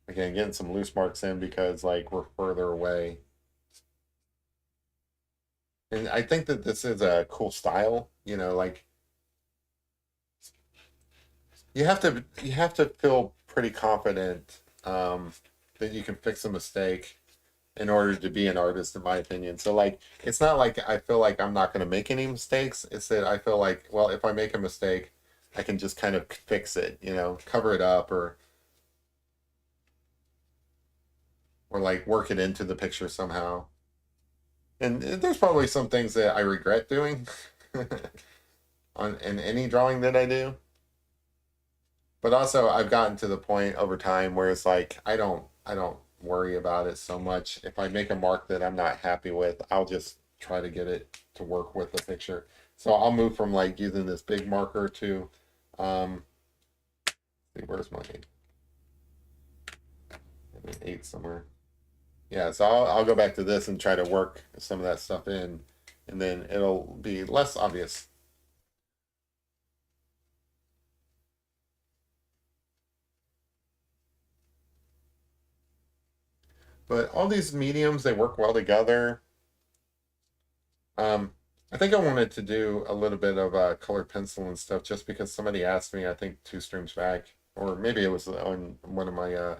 Again, getting some loose marks in because like we're further away. And I think that this is a cool style, like you have to feel pretty confident that you can fix a mistake in order to be an artist, in my opinion. So like, it's not like I feel like I'm not going to make any mistakes. It's that I feel like, well, if I make a mistake, I can just kind of fix it, you know, cover it up, or like work it into the picture somehow. And there's probably some things that I regret doing on in any drawing that I do. But also I've gotten to the point over time where it's like I don't worry about it so much. If I make a mark that I'm not happy with, I'll just try to get it to work with the picture. So I'll move from like using this big marker to see, where's my 8 somewhere. Yeah, so I'll go back to this and try to work some of that stuff in, and then it'll be less obvious. But all these mediums, they work well together. Um, I think I wanted to do a little bit of colored pencil and stuff just because somebody asked me, I think 2 streams back, or maybe it was on one of my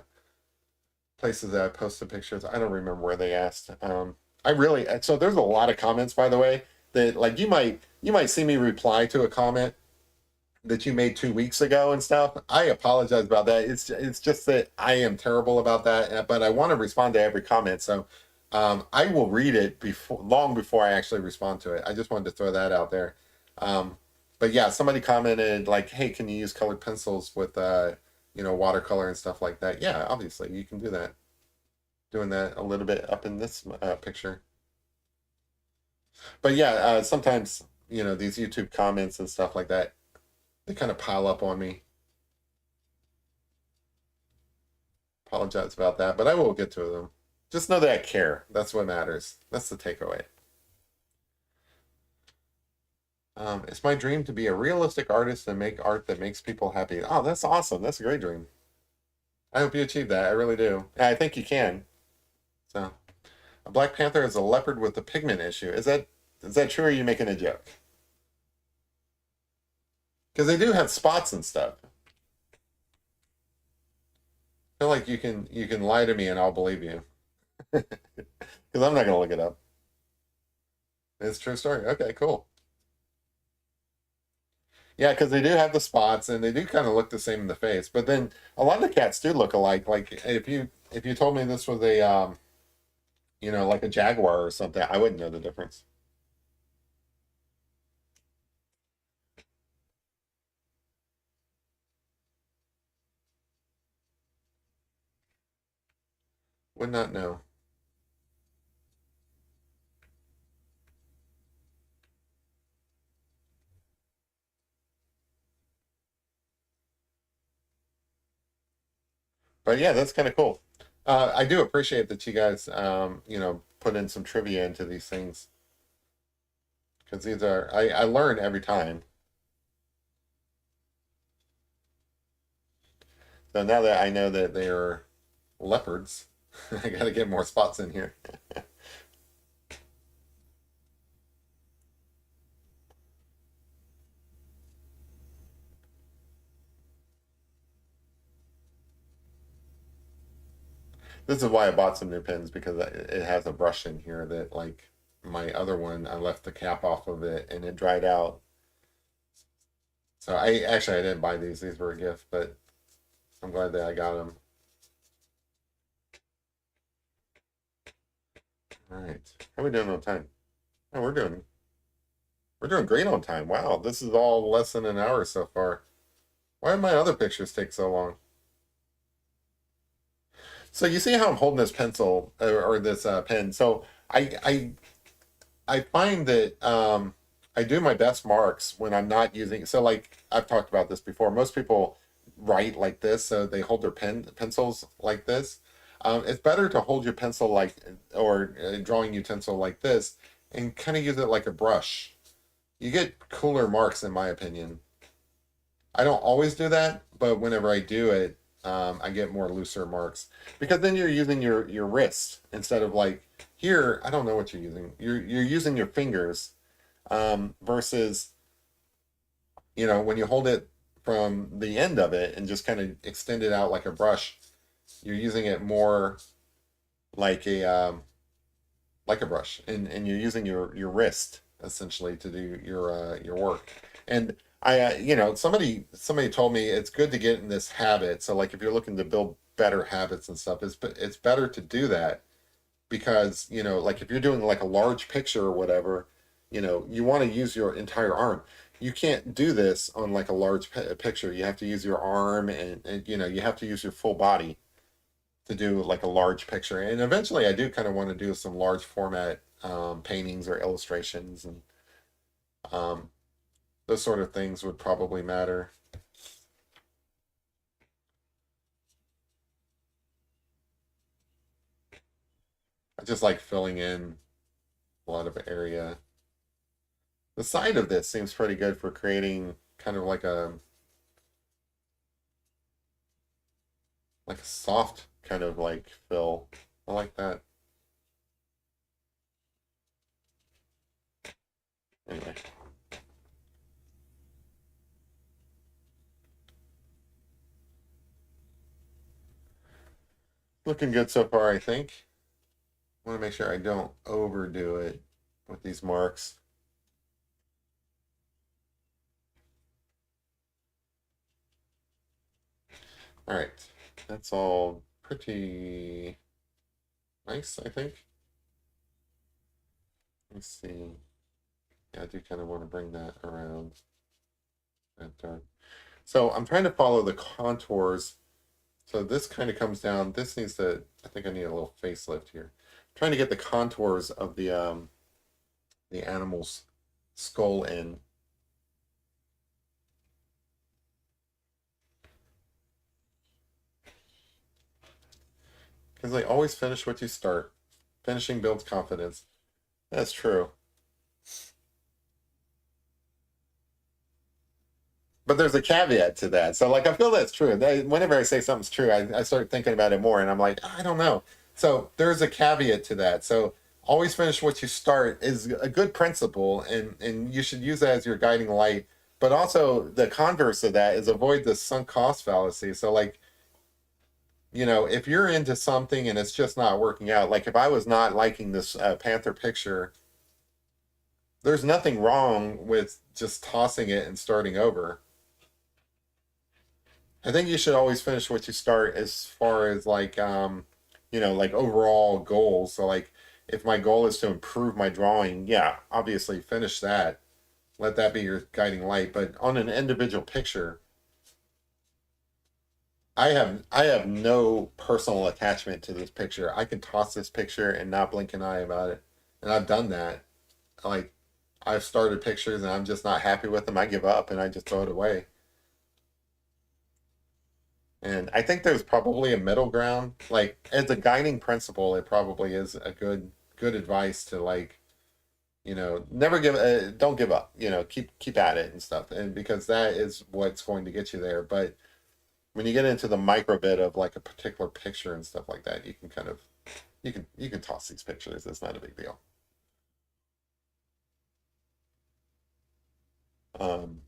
places that I posted pictures. I don't remember where they asked. I really, so there's a lot of comments, by the way, that like you might see me reply to a comment that you made 2 weeks ago and stuff. I apologize about that. It's just that I am terrible about that, but I want to respond to every comment. So I will read it before long before I actually respond to it. I just wanted to throw that out there. But yeah, somebody commented like, "Hey, can you use colored pencils with watercolor and stuff like that?" Yeah, obviously you can do that. Doing that a little bit up in this picture. But yeah, sometimes these YouTube comments and stuff like that, they kind of pile up on me. Apologize about that, but I will get to them. Just know that I care. That's what matters. That's the takeaway. It's my dream to be a realistic artist and make art that makes people happy. Oh, that's awesome. That's a great dream. I hope you achieve that. I really do. And I think you can. So, a Black Panther is a leopard with a pigment issue. Is that true, or are you making a joke? Because they do have spots and stuff. I feel like you can lie to me and I'll believe you. Because I'm not gonna look it up. It's a true story. Okay, cool. Yeah, because they do have the spots and they do kind of look the same in the face. But then a lot of the cats do look alike. Like if you told me this was a like a jaguar or something, I wouldn't know the difference. Would not know. But yeah, that's kind of cool. I do appreciate that you guys put in some trivia into these things because these are I learn every time. So now that I know that they are leopards, I got to get more spots in here. This is why I bought some new pens because it has a brush in here that like my other one, I left the cap off of it and it dried out. So I didn't buy these. These were a gift, but I'm glad that I got them. All right. How are we doing on time? Oh, we're doing great on time. Wow, this is all less than an hour so far. Why did my other pictures take so long? So you see how I'm holding this pencil or this pen. So I find that I do my best marks when I'm not using. So like I've talked about this before. Most people write like this, so they hold their pencils like this. It's better to hold your pencil like or drawing utensil like this and kind of use it like a brush. You get cooler marks, in my opinion. I don't always do that, but whenever I do it, I get more looser marks because then you're using your wrist instead of like here. I don't know what you're using. You're using your fingers versus when you hold it from the end of it and just kind of extend it out like a brush. You're using it more like a brush, and you're using your wrist essentially to do your work. And somebody told me it's good to get in this habit. So like if you're looking to build better habits and stuff, it's better to do that because like if you're doing like a large picture or whatever, you want to use your entire arm. You can't do this on like a large picture. You have to use your arm, and you have to use your full body to do like a large picture. And eventually I do kind of want to do some large format paintings or illustrations, and um, those sort of things would probably matter. I just like filling in a lot of area. The side of this seems pretty good for creating kind of like a soft kind of like fill. I like that. Anyway, looking good so far, I think. I want to make sure I don't overdo it with these marks. All right, that's all pretty nice, I think. Let's see. Yeah, I do kind of want to bring that around that dark. So I'm trying to follow the contours. So this kind of comes down. This needs to, I think I need a little facelift here. I'm trying to get the contours of the animal's skull in. Because they always finish what you start. Finishing builds confidence. That's true. But there's a caveat to that. So like I feel that's true. Whenever I say something's true, I start thinking about it more, and I'm like, I don't know. So there's a caveat to that. So always finish what you start is a good principle, and you should use that as your guiding light. But also the converse of that is avoid the sunk cost fallacy. So like, if you're into something and it's just not working out, like if I was not liking this Panther picture, there's nothing wrong with just tossing it and starting over. I think you should always finish what you start as far as like overall goals. So like if my goal is to improve my drawing, yeah, obviously finish that. Let that be your guiding light. But on an individual picture, I have no personal attachment to this picture. I can toss this picture and not blink an eye about it. And I've done that. Like I've started pictures and I'm just not happy with them. I give up and I just throw it away. And I think there's probably a middle ground. Like as a guiding principle, it probably is a good advice to like, never don't give up. Keep at it and stuff. And because that is what's going to get you there. But when you get into the micro bit of like a particular picture and stuff like that, you can kind of you can toss these pictures. It's not a big deal. Um,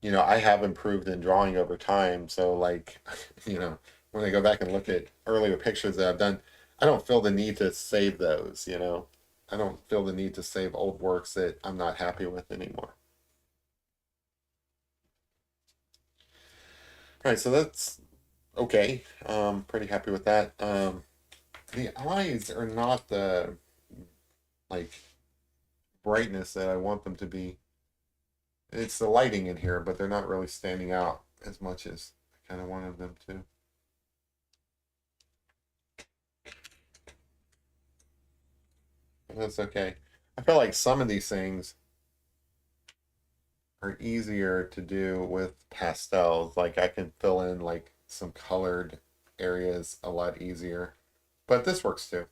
I have improved in drawing over time. So like, when I go back and look at earlier pictures that I've done, I don't feel the need to save those. I don't feel the need to save old works that I'm not happy with anymore. All right, so that's okay. Pretty happy with that. The eyes are not the like brightness that I want them to be. It's the lighting in here, but they're not really standing out as much as I kind of wanted them to. But that's okay. I feel like some of these things are easier to do with pastels. Like I can fill in like some colored areas a lot easier. But this works too.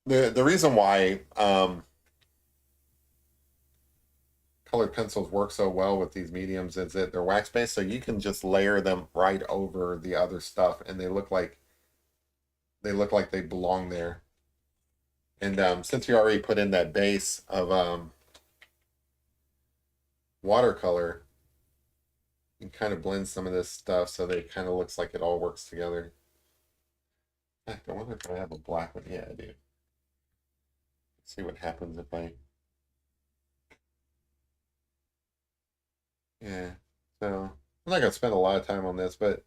The reason why colored pencils work so well with these mediums is that they're wax based, so you can just layer them right over the other stuff, and they look like they belong there. And since you already put in that base of watercolor, You can kind of blend some of this stuff so that it kind of looks like it all works together. In fact, I wonder if I have a black one. Yeah, I do. Let's see what happens if I. Yeah. So I'm not gonna spend a lot of time on this, but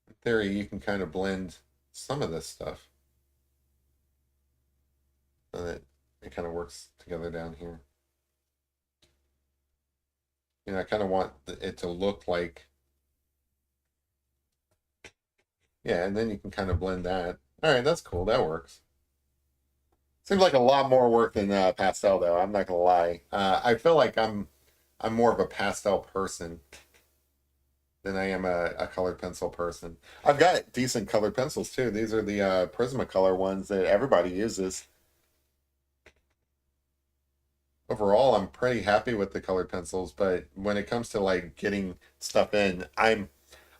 in theory, you can kind of blend some of this stuff so that it kind of works together down here. I kind of want it to look like, yeah, and then you can kind of blend that. All right, that's cool. That works. Seems like a lot more work than pastel, though. I'm not gonna lie. I feel like I'm more of a pastel person than I am a colored pencil person. I've got decent colored pencils too. These are the Prismacolor ones that everybody uses. Overall, I'm pretty happy with the colored pencils, but when it comes to like getting stuff in, I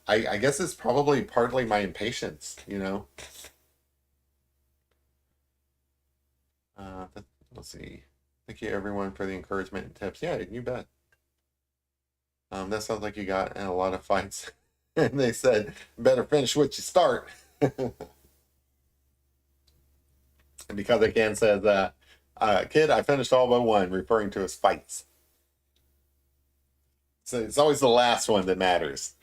guess it's probably partly my impatience, you know. Let's see. Thank you everyone for the encouragement and tips. Yeah, you bet. That sounds like you got in a lot of fights. And they said, better finish what you start. And because again says, kid, I finished all but one, referring to his fights. So it's always the last one that matters.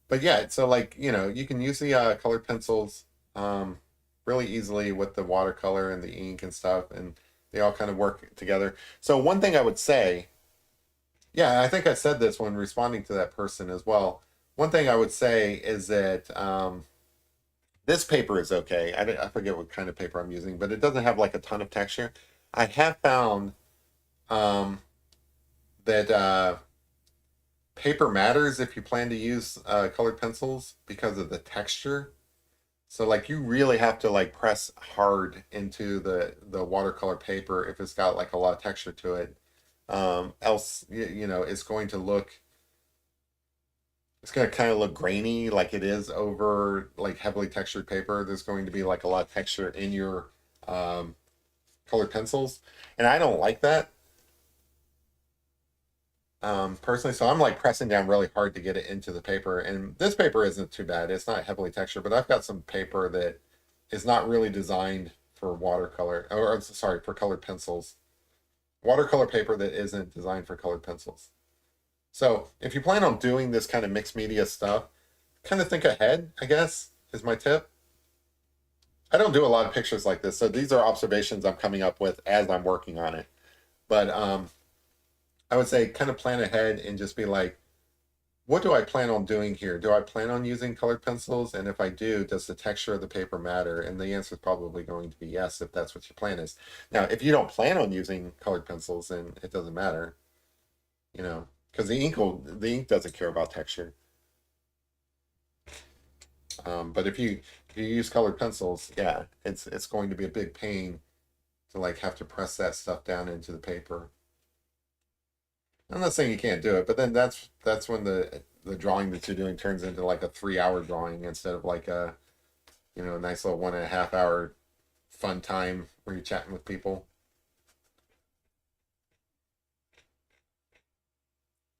But yeah, so like, you can use the colored pencils um, really easily with the watercolor and the ink and stuff, and they all kind of work together. So one thing I would say, yeah, I think I said this when responding to that person as well. One thing I would say is that this paper is okay. I forget what kind of paper I'm using, but it doesn't have like a ton of texture. I have found um, that paper matters if you plan to use colored pencils because of the texture. So like you really have to like press hard into the watercolor paper if it's got like a lot of texture to it. Else, it's going to look, it's going to kind of look grainy like it is over like heavily textured paper. There's going to be like a lot of texture in your um, colored pencils, and I don't like that personally. So I'm like pressing down really hard to get it into the paper. And this paper isn't too bad. It's not heavily textured, but I've got some paper that is not really designed for watercolor, or sorry, for colored pencils. Watercolor paper that isn't designed for colored pencils. So if you plan on doing this kind of mixed media stuff, kind of think ahead, I guess, is my tip. I don't do a lot of pictures like this, so these are observations I'm coming up with as I'm working on it. But I would say kind of plan ahead and just be like, what do I plan on doing here? Do I plan on using colored pencils? And if I do, does the texture of the paper matter? And the answer is probably going to be yes, if that's what your plan is. Now, if you don't plan on using colored pencils, then it doesn't matter, because the ink doesn't care about texture. But if you use colored pencils, yeah, it's going to be a big pain to like have to press that stuff down into the paper. I'm not saying you can't do it, but then that's when the drawing that you're doing turns into like a 3 hour drawing instead of like a nice little 1.5 hour fun time where you're chatting with people.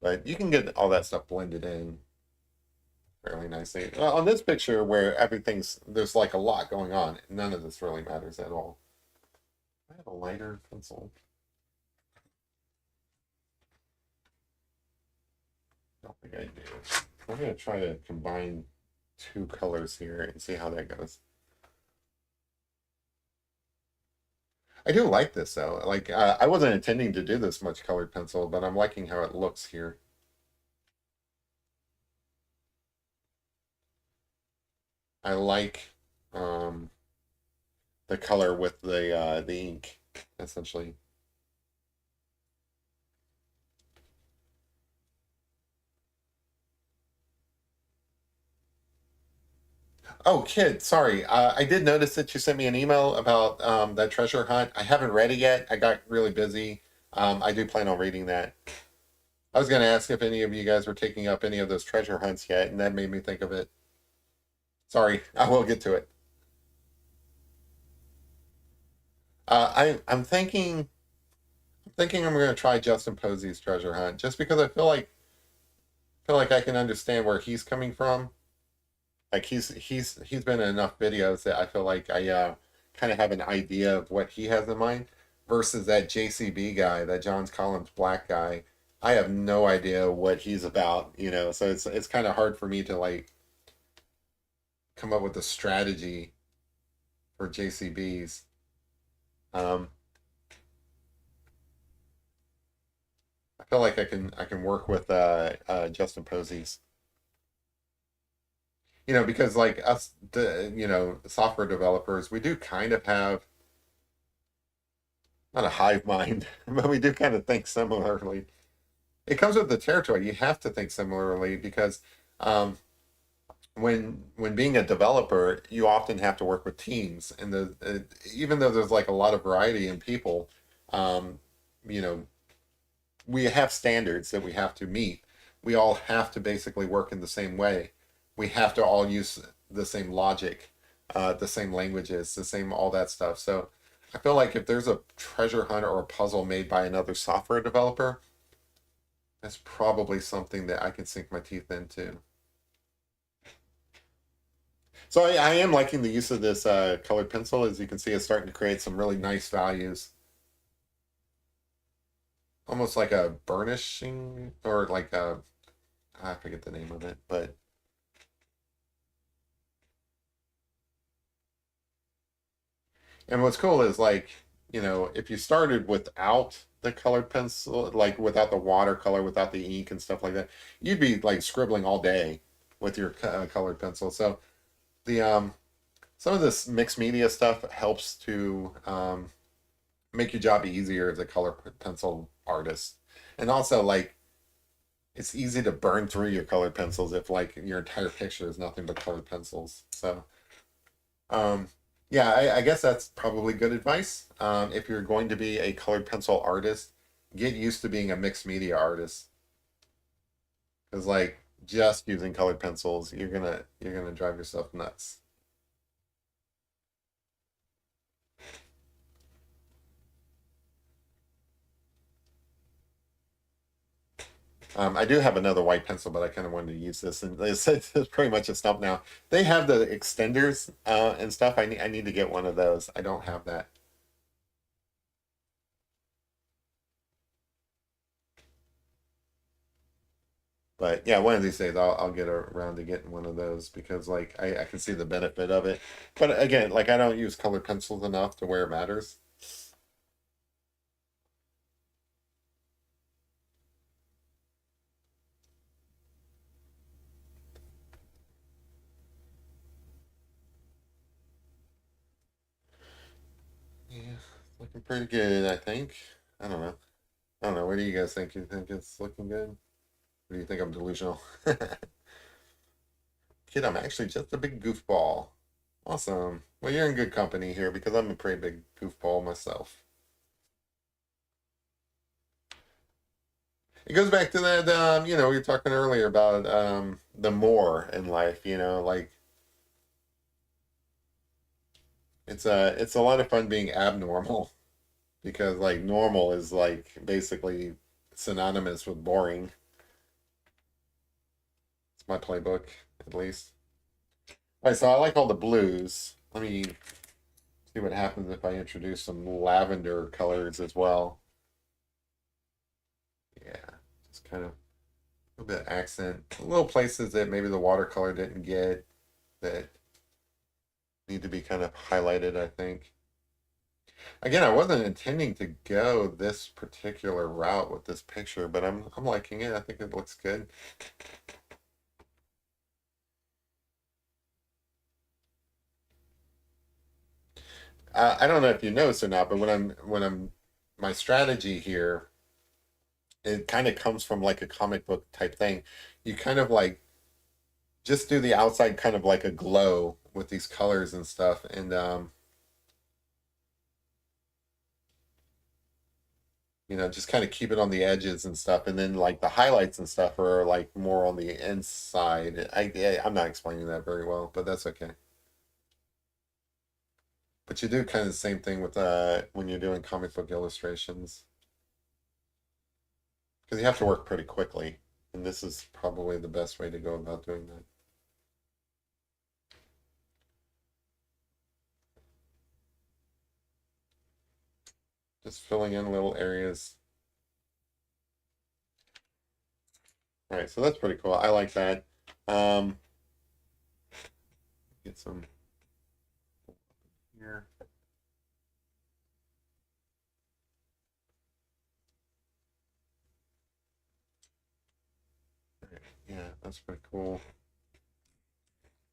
But you can get all that stuff blended in fairly nicely. On this picture where there's like a lot going on, none of this really matters at all. I have a lighter pencil. I don't think I do. I'm gonna try to combine two colors here and see how that goes. I do like this though. Like I wasn't intending to do this much colored pencil, but I'm liking how it looks here. I like um, the color with the ink, essentially. Oh, kid, sorry. I did notice that you sent me an email about that treasure hunt. I haven't read it yet. I got really busy. I do plan on reading that. I was going to ask if any of you guys were taking up any of those treasure hunts yet, and that made me think of it. Sorry, I will get to it. I'm thinking. I'm thinking I'm going to try Justin Posey's treasure hunt just because I feel like I can understand where he's coming from. Like he's been in enough videos that I feel like I kind of have an idea of what he has in mind versus that JCB guy, that Johns Collins Black guy. I have no idea what he's about, so it's kind of hard for me to like come up with a strategy for JCBs. Um, I feel like I can work with Justin Posey's, because like us, software developers, we do kind of have not a hive mind, but we do kind of think similarly. It comes with the territory. You have to think similarly because um, when being a developer, you often have to work with teams, and even though there's like a lot of variety in people, um, you know, we have standards that we have to meet. We all have to basically work in the same way. We have to all use the same logic, the same languages, the same all that stuff. So I feel like if there's a treasure hunt or a puzzle made by another software developer, that's probably something that I can sink my teeth into. So I am liking the use of this colored pencil. As you can see, it's starting to create some really nice values. Almost like a burnishing or like I forget the name of it, but and what's cool is like, if you started without the colored pencil, like without the watercolor, without the ink and stuff like that, you'd be like scribbling all day with your colored pencil. So the some of this mixed media stuff helps to make your job easier as a color pencil artist. And also like it's easy to burn through your colored pencils if like your entire picture is nothing but colored pencils. So um, yeah, I guess that's probably good advice. If you're going to be a colored pencil artist, get used to being a mixed media artist. Because like just using colored pencils, you're gonna drive yourself nuts. I do have another white pencil, but I kind of wanted to use this, and it's pretty much a stump now. They have the extenders and stuff. I need to get one of those. I don't have that. But yeah, one of these days I'll get around to getting one of those because like I can see the benefit of it. But again, like I don't use colored pencils enough to where it matters. Yeah, it's looking pretty good, I think. I don't know. I don't know. What do you guys think? You think it's looking good? Or do you think I'm delusional? Kid, I'm actually just a big goofball. Awesome. Well, you're in good company here because I'm a pretty big goofball myself. It goes back to that, we were talking earlier about the more in life, like it's a lot of fun being abnormal because like normal is like basically synonymous with boring. It's my playbook, at least. All right, so I like all the blues. Let me see what happens if I introduce some lavender colors as well. Yeah, just kind of a little bit of accent. Little places that maybe the watercolor didn't get that need to be kind of highlighted, I think. Again, I wasn't intending to go this particular route with this picture, but I'm liking it. I think it looks good. I don't know if you noticed or not, but when I'm my strategy here, it kind of comes from like a comic book type thing. You kind of like just do the outside kind of like a glow with these colors and stuff, and just kind of keep it on the edges and stuff, and then like the highlights and stuff are like more on the inside. I'm not explaining that very well, but that's okay. But you do kind of the same thing with when you're doing comic book illustrations. because you have to work pretty quickly. And this is probably the best way to go about doing that. Just filling in little areas. All right, so that's pretty cool. I like that. Um, get some here. All right, yeah, that's pretty cool.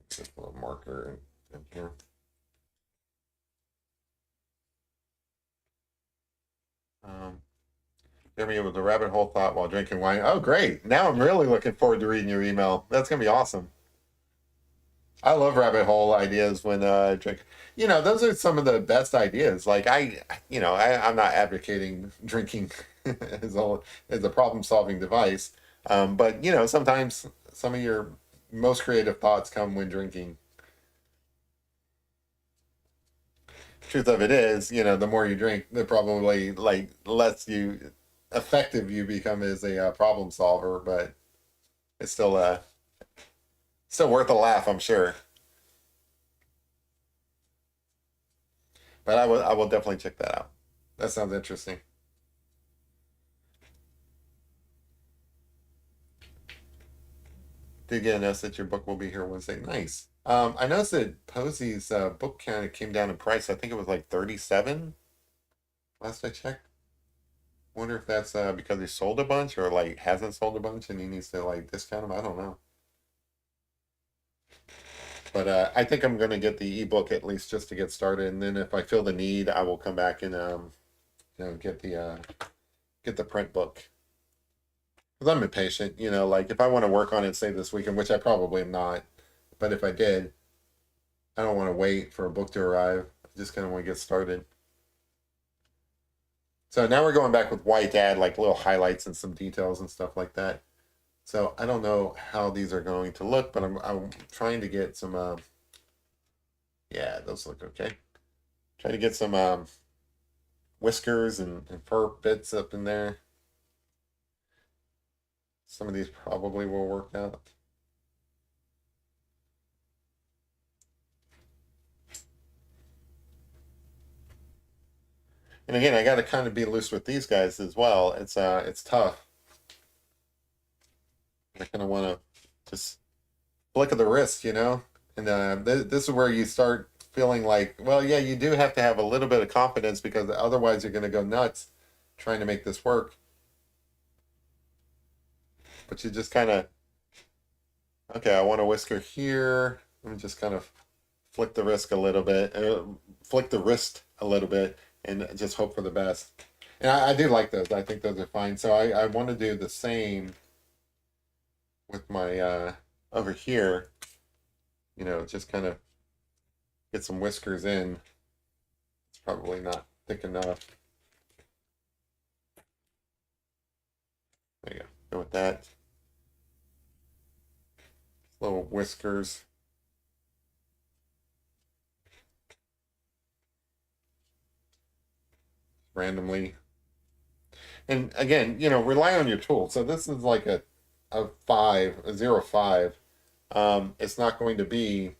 Just a little marker in here. Jeremy with the rabbit hole thought while drinking wine. Oh, great. Now I'm really looking forward to reading your email. That's going to be awesome. I love rabbit hole ideas when I drink. You know, those are some of the best ideas. Like I'm not advocating drinking as a problem solving device. But sometimes some of your most creative thoughts come when drinking. Truth of it is, the more you drink, the probably like less you effective you become as a problem solver. But it's still worth a laugh, I'm sure. But I will definitely check that out. That sounds interesting. Did get a notice that your book will be here Wednesday. Nice. I noticed that Posey's book kind of came down in price. I think it was like 37 last I checked. Wonder if that's because he sold a bunch or like hasn't sold a bunch and he needs to like discount them. I don't know. But I think I'm gonna get the ebook at least just to get started, and then if I feel the need, I will come back and get the print book. Because I'm impatient, like if I want to work on it, say this weekend, which I probably am not, but if I did, I don't want to wait for a book to arrive. I just kind of want to get started. So now we're going back with white to add like little highlights and some details and stuff like that. So I don't know how these are going to look, but I'm trying to get some. Yeah, those look okay. Try to get some whiskers and fur bits up in there. Some of these probably will work out. And again, I got to kind of be loose with these guys as well. It's tough. I kind of want to just flick of the wrist, And this is where you start feeling like, well, yeah, you do have to have a little bit of confidence because otherwise you're going to go nuts trying to make this work. But you just kind of, okay, I want a whisker here. Let me just kind of flick the wrist a little bit, and just hope for the best. And I do like those. I think those are fine. So I want to do the same with my over here. Just kind of get some whiskers in. It's probably not thick enough. There you go. Go with that. Little whiskers. Randomly. And again, rely on your tool. So this is like a 0.5. It's not going to be,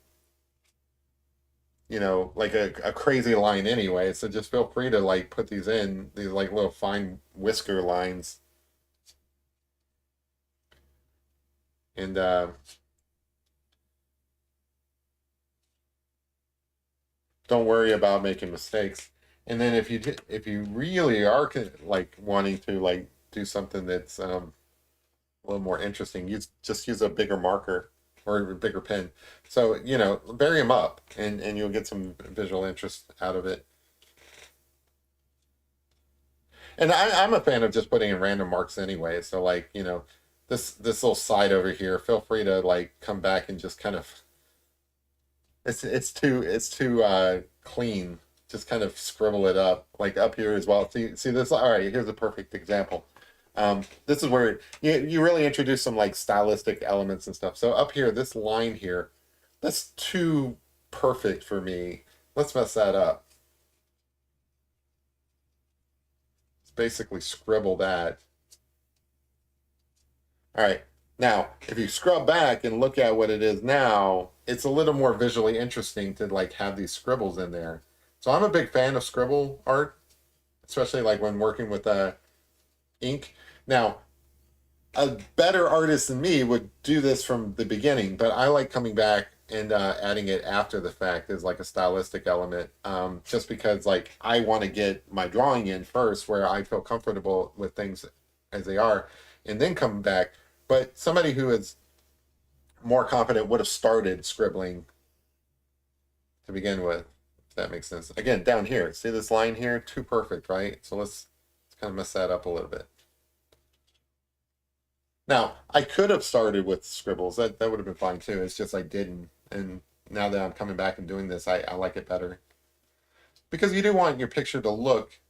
like a crazy line anyway. So just feel free to like put these like little fine whisker lines. And don't worry about making mistakes. And then if you really are like wanting to like do something that's a little more interesting, use a bigger marker or a bigger pen. So vary them up, and you'll get some visual interest out of it. And I'm a fan of just putting in random marks anyway. So like this little side over here, feel free to like come back and just kind of it's too clean. Just kind of scribble it up like up here as well. See this? All right, here's a perfect example. This is where you really introduce some like stylistic elements and stuff. So up here, this line here, that's too perfect for me. Let's mess that up. Let's basically scribble that. All right. Now, if you scrub back and look at what it is now, it's a little more visually interesting to like have these scribbles in there. So I'm a big fan of scribble art, especially like when working with ink. Now, a better artist than me would do this from the beginning, but I like coming back and adding it after the fact as like a stylistic element, just because like I want to get my drawing in first, where I feel comfortable with things as they are, and then come back. But somebody who is more confident would have started scribbling to begin with, if that makes sense. Again, down here, see this line here? Too perfect, right? So let's kind of mess that up a little bit. Now, I could have started with scribbles. That would have been fine too. It's just I didn't. And now that I'm coming back and doing this, I like it better. Because you do want your picture to look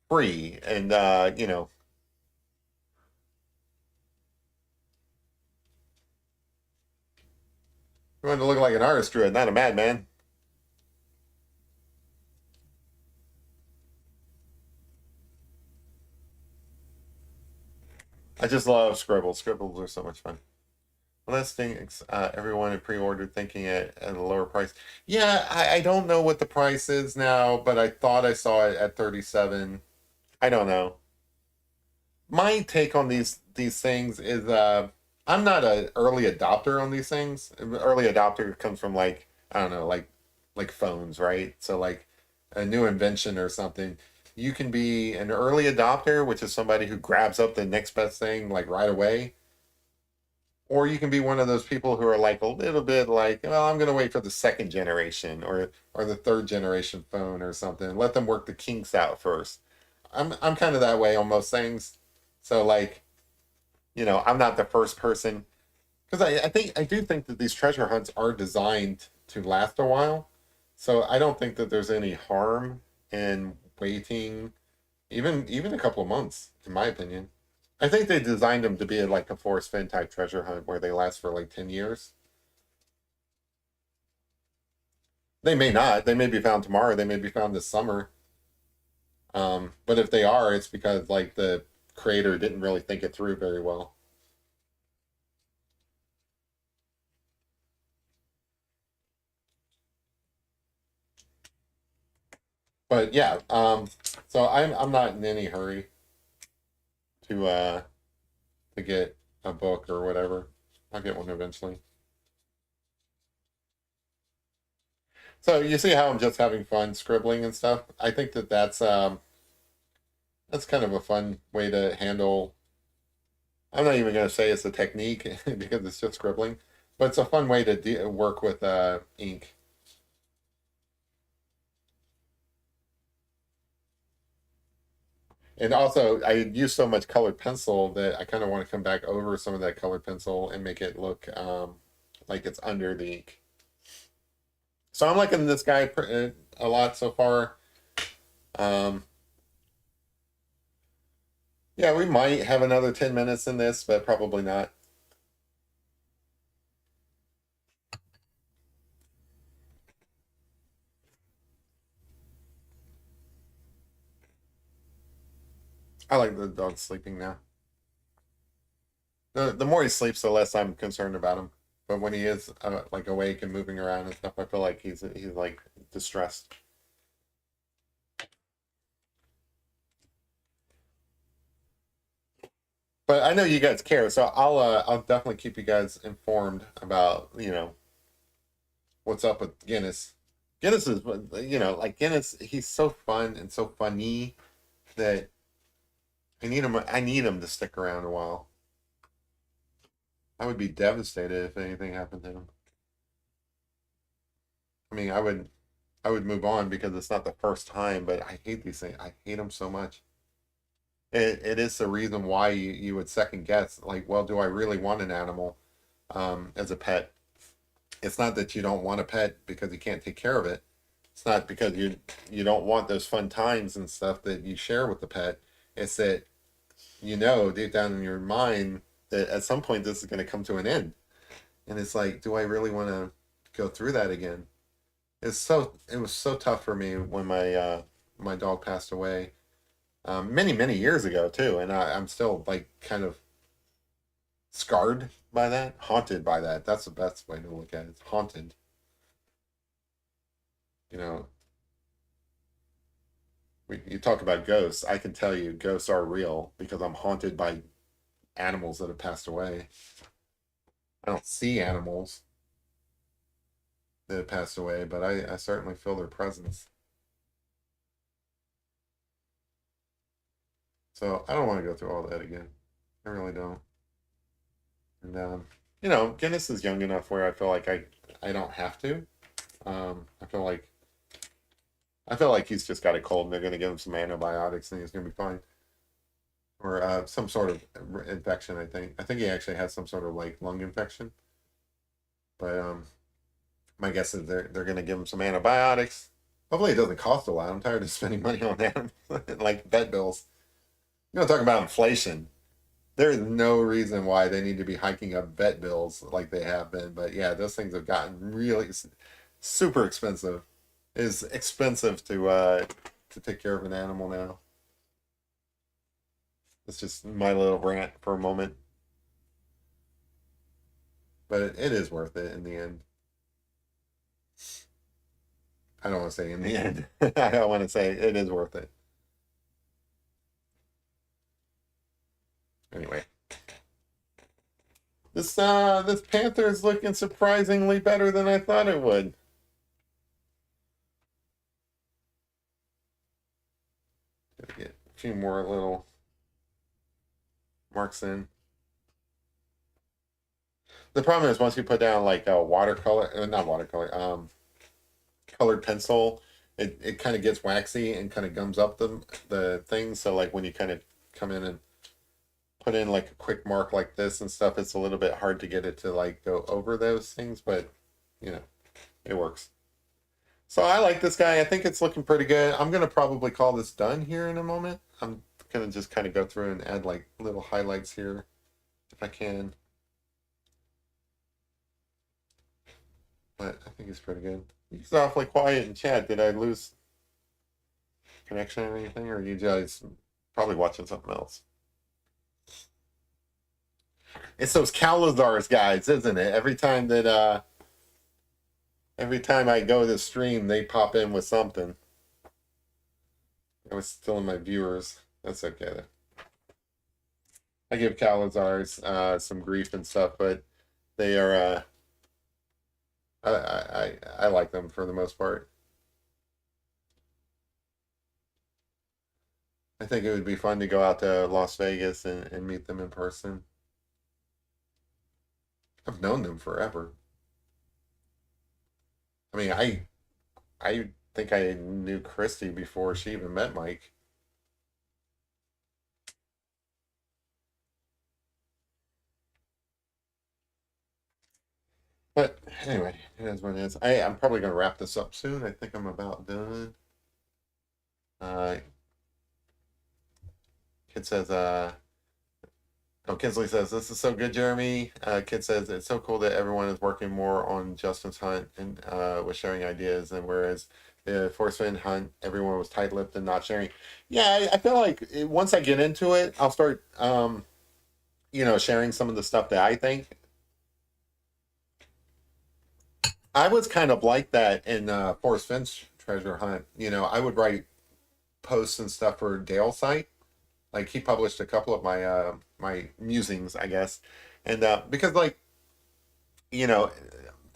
free and you want to look like an artist drew it, not a madman. I just love scribbles. Scribbles are so much fun. Well, that's thing. Everyone had pre-ordered thinking at a lower price. Yeah, I don't know what the price is now, but I thought I saw it at 37. I don't know. My take on these things is I'm not an early adopter on these things. Early adopter comes from like I don't know, like phones, right? So like a new invention or something. You can be an early adopter, which is somebody who grabs up the next best thing like right away, or you can be one of those people who are like a little bit like, well, I'm going to wait for the second generation or the third generation phone or something. Let them work the kinks out first. I'm kind of that way on most things. So like, I'm not the first person because I do think that these treasure hunts are designed to last a while. So I don't think that there's any harm in waiting even a couple of months, in my opinion. I think they designed them to be like a Forrest Fenn type treasure hunt where they last for like 10 years. They may not. They may be found tomorrow. They may be found this summer. But if they are, it's because like the creator didn't really think it through very well. But yeah, so I'm not in any hurry to get a book or whatever. I'll get one eventually. So you see how I'm just having fun scribbling and stuff. I think that that's kind of a fun way to handle. I'm not even going to say it's a technique because it's just scribbling, but it's a fun way to work with ink. And also, I use so much colored pencil that I kind of want to come back over some of that colored pencil and make it look like it's under the ink. So I'm liking this guy a lot so far. Um, yeah, we might have another 10 minutes in this, but probably not. I like the dog sleeping now. The more he sleeps, the less I'm concerned about him. But when he is like awake and moving around and stuff, I feel like he's like distressed. But I know you guys care, so I'll definitely keep you guys informed about what's up with Guinness. Guinness is like Guinness. He's so fun and so funny that I need him to stick around a while. I would be devastated if anything happened to him. I mean, I would move on because it's not the first time, but I hate these things. I hate them so much. It is the reason why you would second guess, like, well, do I really want an animal as a pet? It's not that you don't want a pet because you can't take care of it. It's not because you don't want those fun times and stuff that you share with the pet. It's that deep down in your mind that at some point this is going to come to an end, and it's like, do I really want to go through that again? It was so tough for me when my dog passed away many years ago too, and I'm still like kind of scarred by that, haunted by that. That's the best way to look at it. It's haunted. You know, you talk about ghosts. I can tell you ghosts are real because I'm haunted by animals that have passed away. I don't see animals that have passed away, but I certainly feel their presence. So I don't want to go through all that again. I really don't. And Guinness is young enough where I feel like I don't have to. I feel like he's just got a cold and they're going to give him some antibiotics and he's going to be fine. Or some sort of infection, I think. I think he actually has some sort of like lung infection. But my guess is they're going to give him some antibiotics. Hopefully it doesn't cost a lot. I'm tired of spending money on that, like vet bills. Talking about inflation. There is no reason why they need to be hiking up vet bills like they have been. But yeah, those things have gotten really super expensive. It's expensive to take care of an animal now. It's just my little rant for a moment. But it is worth it in the end. I don't want to say in the end. I don't want to say it is worth it. Anyway. This Panther is looking surprisingly better than I thought it would. Gotta get a few more little marks in. The problem is once you put down like a watercolor, not watercolor, colored pencil, it kind of gets waxy and kind of gums up the thing. So like when you kind of come in and put in like a quick mark like this and stuff, it's a little bit hard to get it to like go over those things, but it works. So I like this guy. I think it's looking pretty good. I'm gonna probably call this done here in a moment. I'm gonna just kind of go through and add like little highlights here if I can. But I think it's pretty good. He's awfully quiet in chat. Did I lose connection or anything, or are you guys probably watching something else? It's those Calazars guys, isn't it? Every time I go to stream, they pop in with something. I was still in my viewers. That's okay. I give Calazars some grief and stuff, but they are I like them for the most part. I think it would be fun to go out to Las Vegas and meet them in person. I've known them forever. I mean, I think I knew Christy before she even met Mike. But anyway, it is what it is. I'm probably going to wrap this up soon. I think I'm about done. Kid says, Kinsley says, this is so good, Jeremy. Kid says, it's so cool that everyone is working more on Justin's hunt and was sharing ideas. And whereas the Force Fin hunt, everyone was tight lipped and not sharing. Yeah, I feel like once I get into it, I'll start, sharing some of the stuff that I think. I was kind of like that in Forrest Finn's treasure hunt. I would write posts and stuff for Dale's site. Like he published a couple of my musings, I guess, and because you know,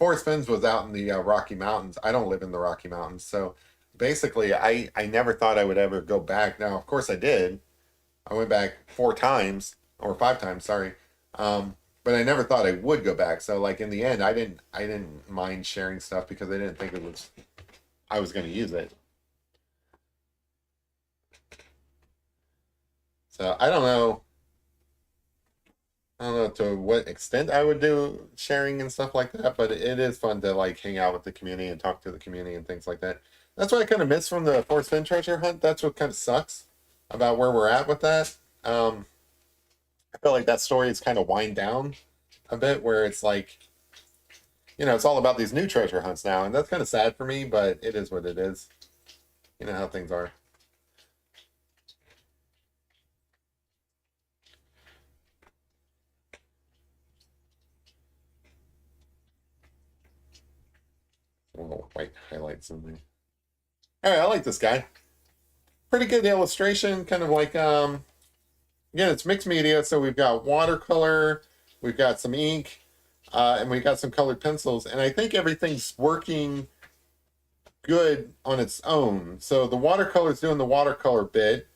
Forrest Finn's was out in the Rocky Mountains. I don't live in the Rocky Mountains, so basically, I never thought I would ever go back. Now, of course, I did. I went back 4 times or 5 times, sorry. But I never thought I would go back. So like in the end, I didn't mind sharing stuff because I didn't think I was going to use it. So I don't know. I don't know to what extent I would do sharing and stuff like that, but it is fun to like hang out with the community and talk to the community and things like that. That's what I kind of miss from the Force Fin treasure hunt. That's what kind of sucks about where we're at with that. I feel like that story is kind of wind down a bit, where it's like, it's all about these new treasure hunts now, and that's kind of sad for me, but it is what it is. You know how things are. little white highlights in there. All right, I like this guy. Pretty good illustration, kind of like again, it's mixed media, so we've got watercolor, we've got some ink, and we've got some colored pencils, and I think everything's working good on its own. So the watercolor is doing the watercolor bit,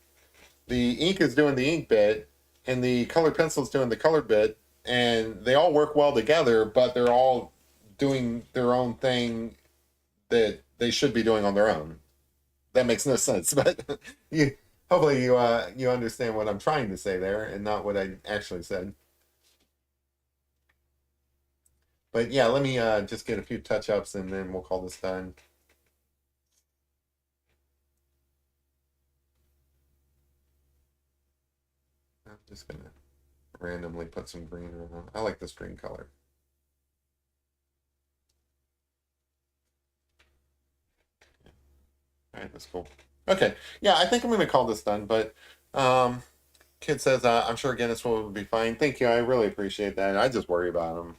the ink is doing the ink bit, and the colored pencil is doing the colored bit, and they all work well together, but they're all doing their own thing that they should be doing on their own. That makes no sense, but you hopefully you understand what I'm trying to say there and not what I actually said. But yeah, let me just get a few touch ups and then we'll call this done. I'm just gonna randomly put some green around. I like this green color. All right, that's cool. Okay, yeah, I think I'm gonna call this done. But kid says I'm sure Guinness will be fine. Thank you. I really appreciate that. I just worry about him.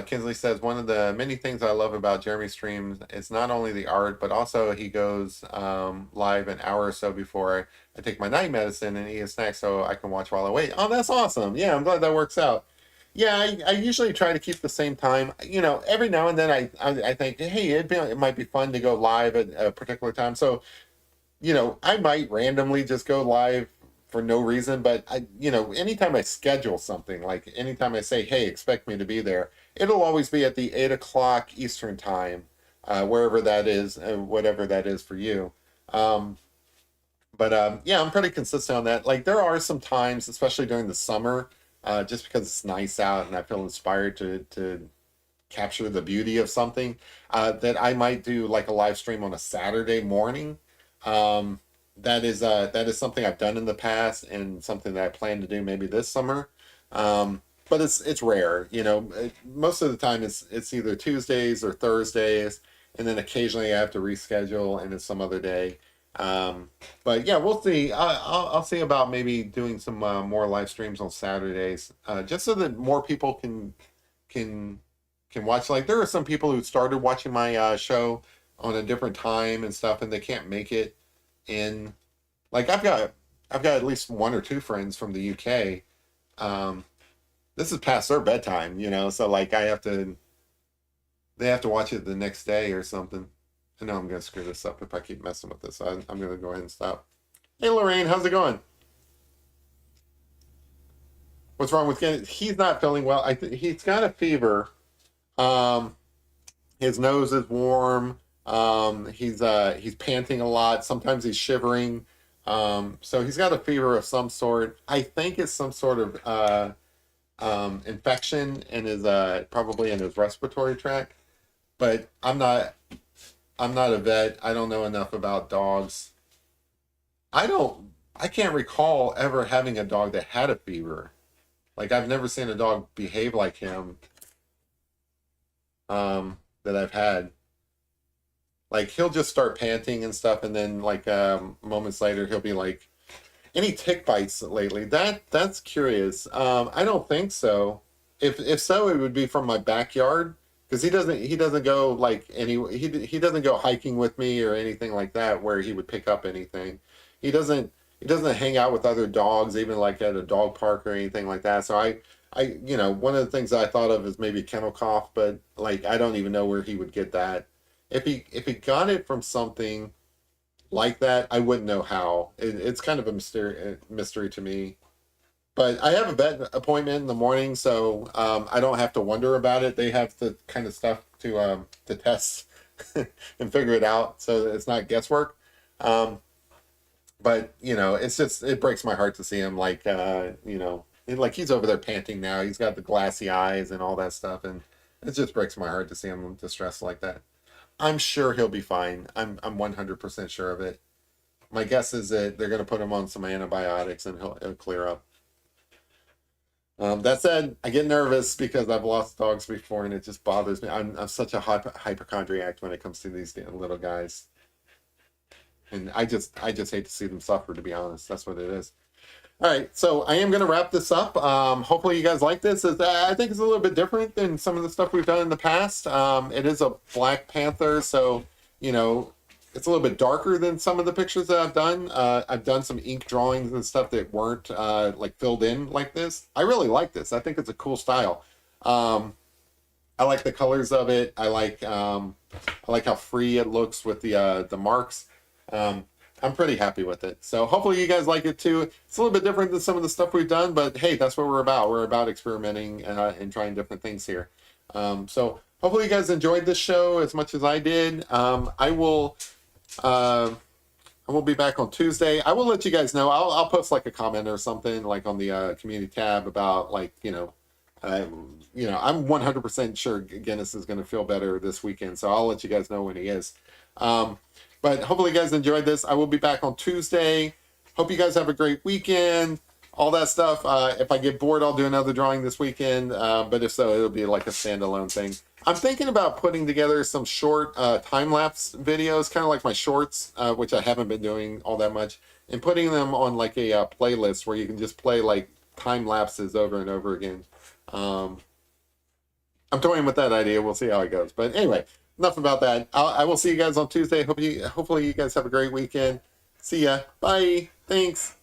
Kinsley says one of the many things I love about Jeremy's streams is not only the art, but also he goes live an hour or so before I take my night medicine and eat a snack so I can watch while I wait. Oh, that's awesome. Yeah, I'm glad that works out. Yeah, I usually try to keep the same time. You know, every now and then I think, hey, it might be fun to go live at a particular time. So I might randomly just go live for no reason, but anytime I schedule something, like anytime I say, hey, expect me to be there, it'll always be at the 8 o'clock Eastern time, wherever that is, whatever that is for you. But yeah, I'm pretty consistent on that. Like there are some times, especially during the summer, just because it's nice out and I feel inspired to capture the beauty of something, that I might do like a live stream on a Saturday morning. That is something I've done in the past and something that I plan to do maybe this summer. But it's rare, most of the time it's either Tuesdays or Thursdays, and then occasionally I have to reschedule and it's some other day. But yeah, we'll see. I'll see about maybe doing some more live streams on Saturdays, just so that more people can can watch. Like there are some people who started watching my show on a different time and stuff, and they can't make it in. Like I've got at least one or two friends from the UK. Um, this is past their bedtime, so like they have to watch it the next day or something. I know I'm gonna screw this up if I keep messing with this. I'm gonna go ahead and stop. Hey Lorraine, how's it going? What's wrong with Ken? He's not feeling well. He's got a fever. Um, his nose is warm. He's panting a lot. Sometimes he's shivering. So he's got a fever of some sort. I think it's some sort of infection in his probably in his respiratory tract. But I'm not a vet. I don't know enough about dogs. I can't recall ever having a dog that had a fever. Like I've never seen a dog behave like him, that I've had. Like he'll just start panting and stuff, and then like moments later he'll be like, any tick bites lately? That's curious. I don't think so. If so, it would be from my backyard because he doesn't go like he doesn't go hiking with me or anything like that where he would pick up anything. He doesn't hang out with other dogs even like at a dog park or anything like that. So one of the things I thought of is maybe kennel cough, but like I don't even know where he would get that. If he got it from something like that, I wouldn't know how. It's kind of a mystery to me. But I have a vet appointment in the morning, so I don't have to wonder about it. They have the kind of stuff to test and figure it out, so that it's not guesswork. Um, but it breaks my heart to see him like like he's over there panting now. He's got the glassy eyes and all that stuff, and it just breaks my heart to see him distressed like that. I'm sure he'll be fine. I'm 100% sure of it. My guess is that they're going to put him on some antibiotics and he'll clear up. That said, I get nervous because I've lost dogs before and it just bothers me. I'm such a hypochondriac when it comes to these little guys, and I just hate to see them suffer. To be honest, that's what it is. All right, so I am going to wrap this up. Hopefully you guys like this. I think it's a little bit different than some of the stuff we've done in the past. It is a Black Panther, so, you know, it's a little bit darker than some of the pictures that I've done. I've done some ink drawings and stuff that weren't like filled in like this. I really like this. I think it's a cool style. I like the colors of it. I like how free it looks with the marks. I'm pretty happy with it. So hopefully you guys like it too. It's a little bit different than some of the stuff we've done, but hey, that's what we're about. We're about experimenting and trying different things here. So hopefully you guys enjoyed this show as much as I did. I will be back on Tuesday. I will let you guys know. I'll post like a comment or something like on the community tab about like, I'm 100% sure Guinness is going to feel better this weekend. So I'll let you guys know when he is. But hopefully you guys enjoyed this. I will be back on Tuesday. Hope you guys have a great weekend. All that stuff. If I get bored, I'll do another drawing this weekend. But if so, it'll be like a standalone thing. I'm thinking about putting together some short time-lapse videos, kind of like my shorts, which I haven't been doing all that much, and putting them on like a playlist where you can just play like time lapses over and over again. I'm toying with that idea. We'll see how it goes. But anyway, enough about that. I will see you guys on Tuesday. Hopefully you guys have a great weekend. See ya. Bye. Thanks.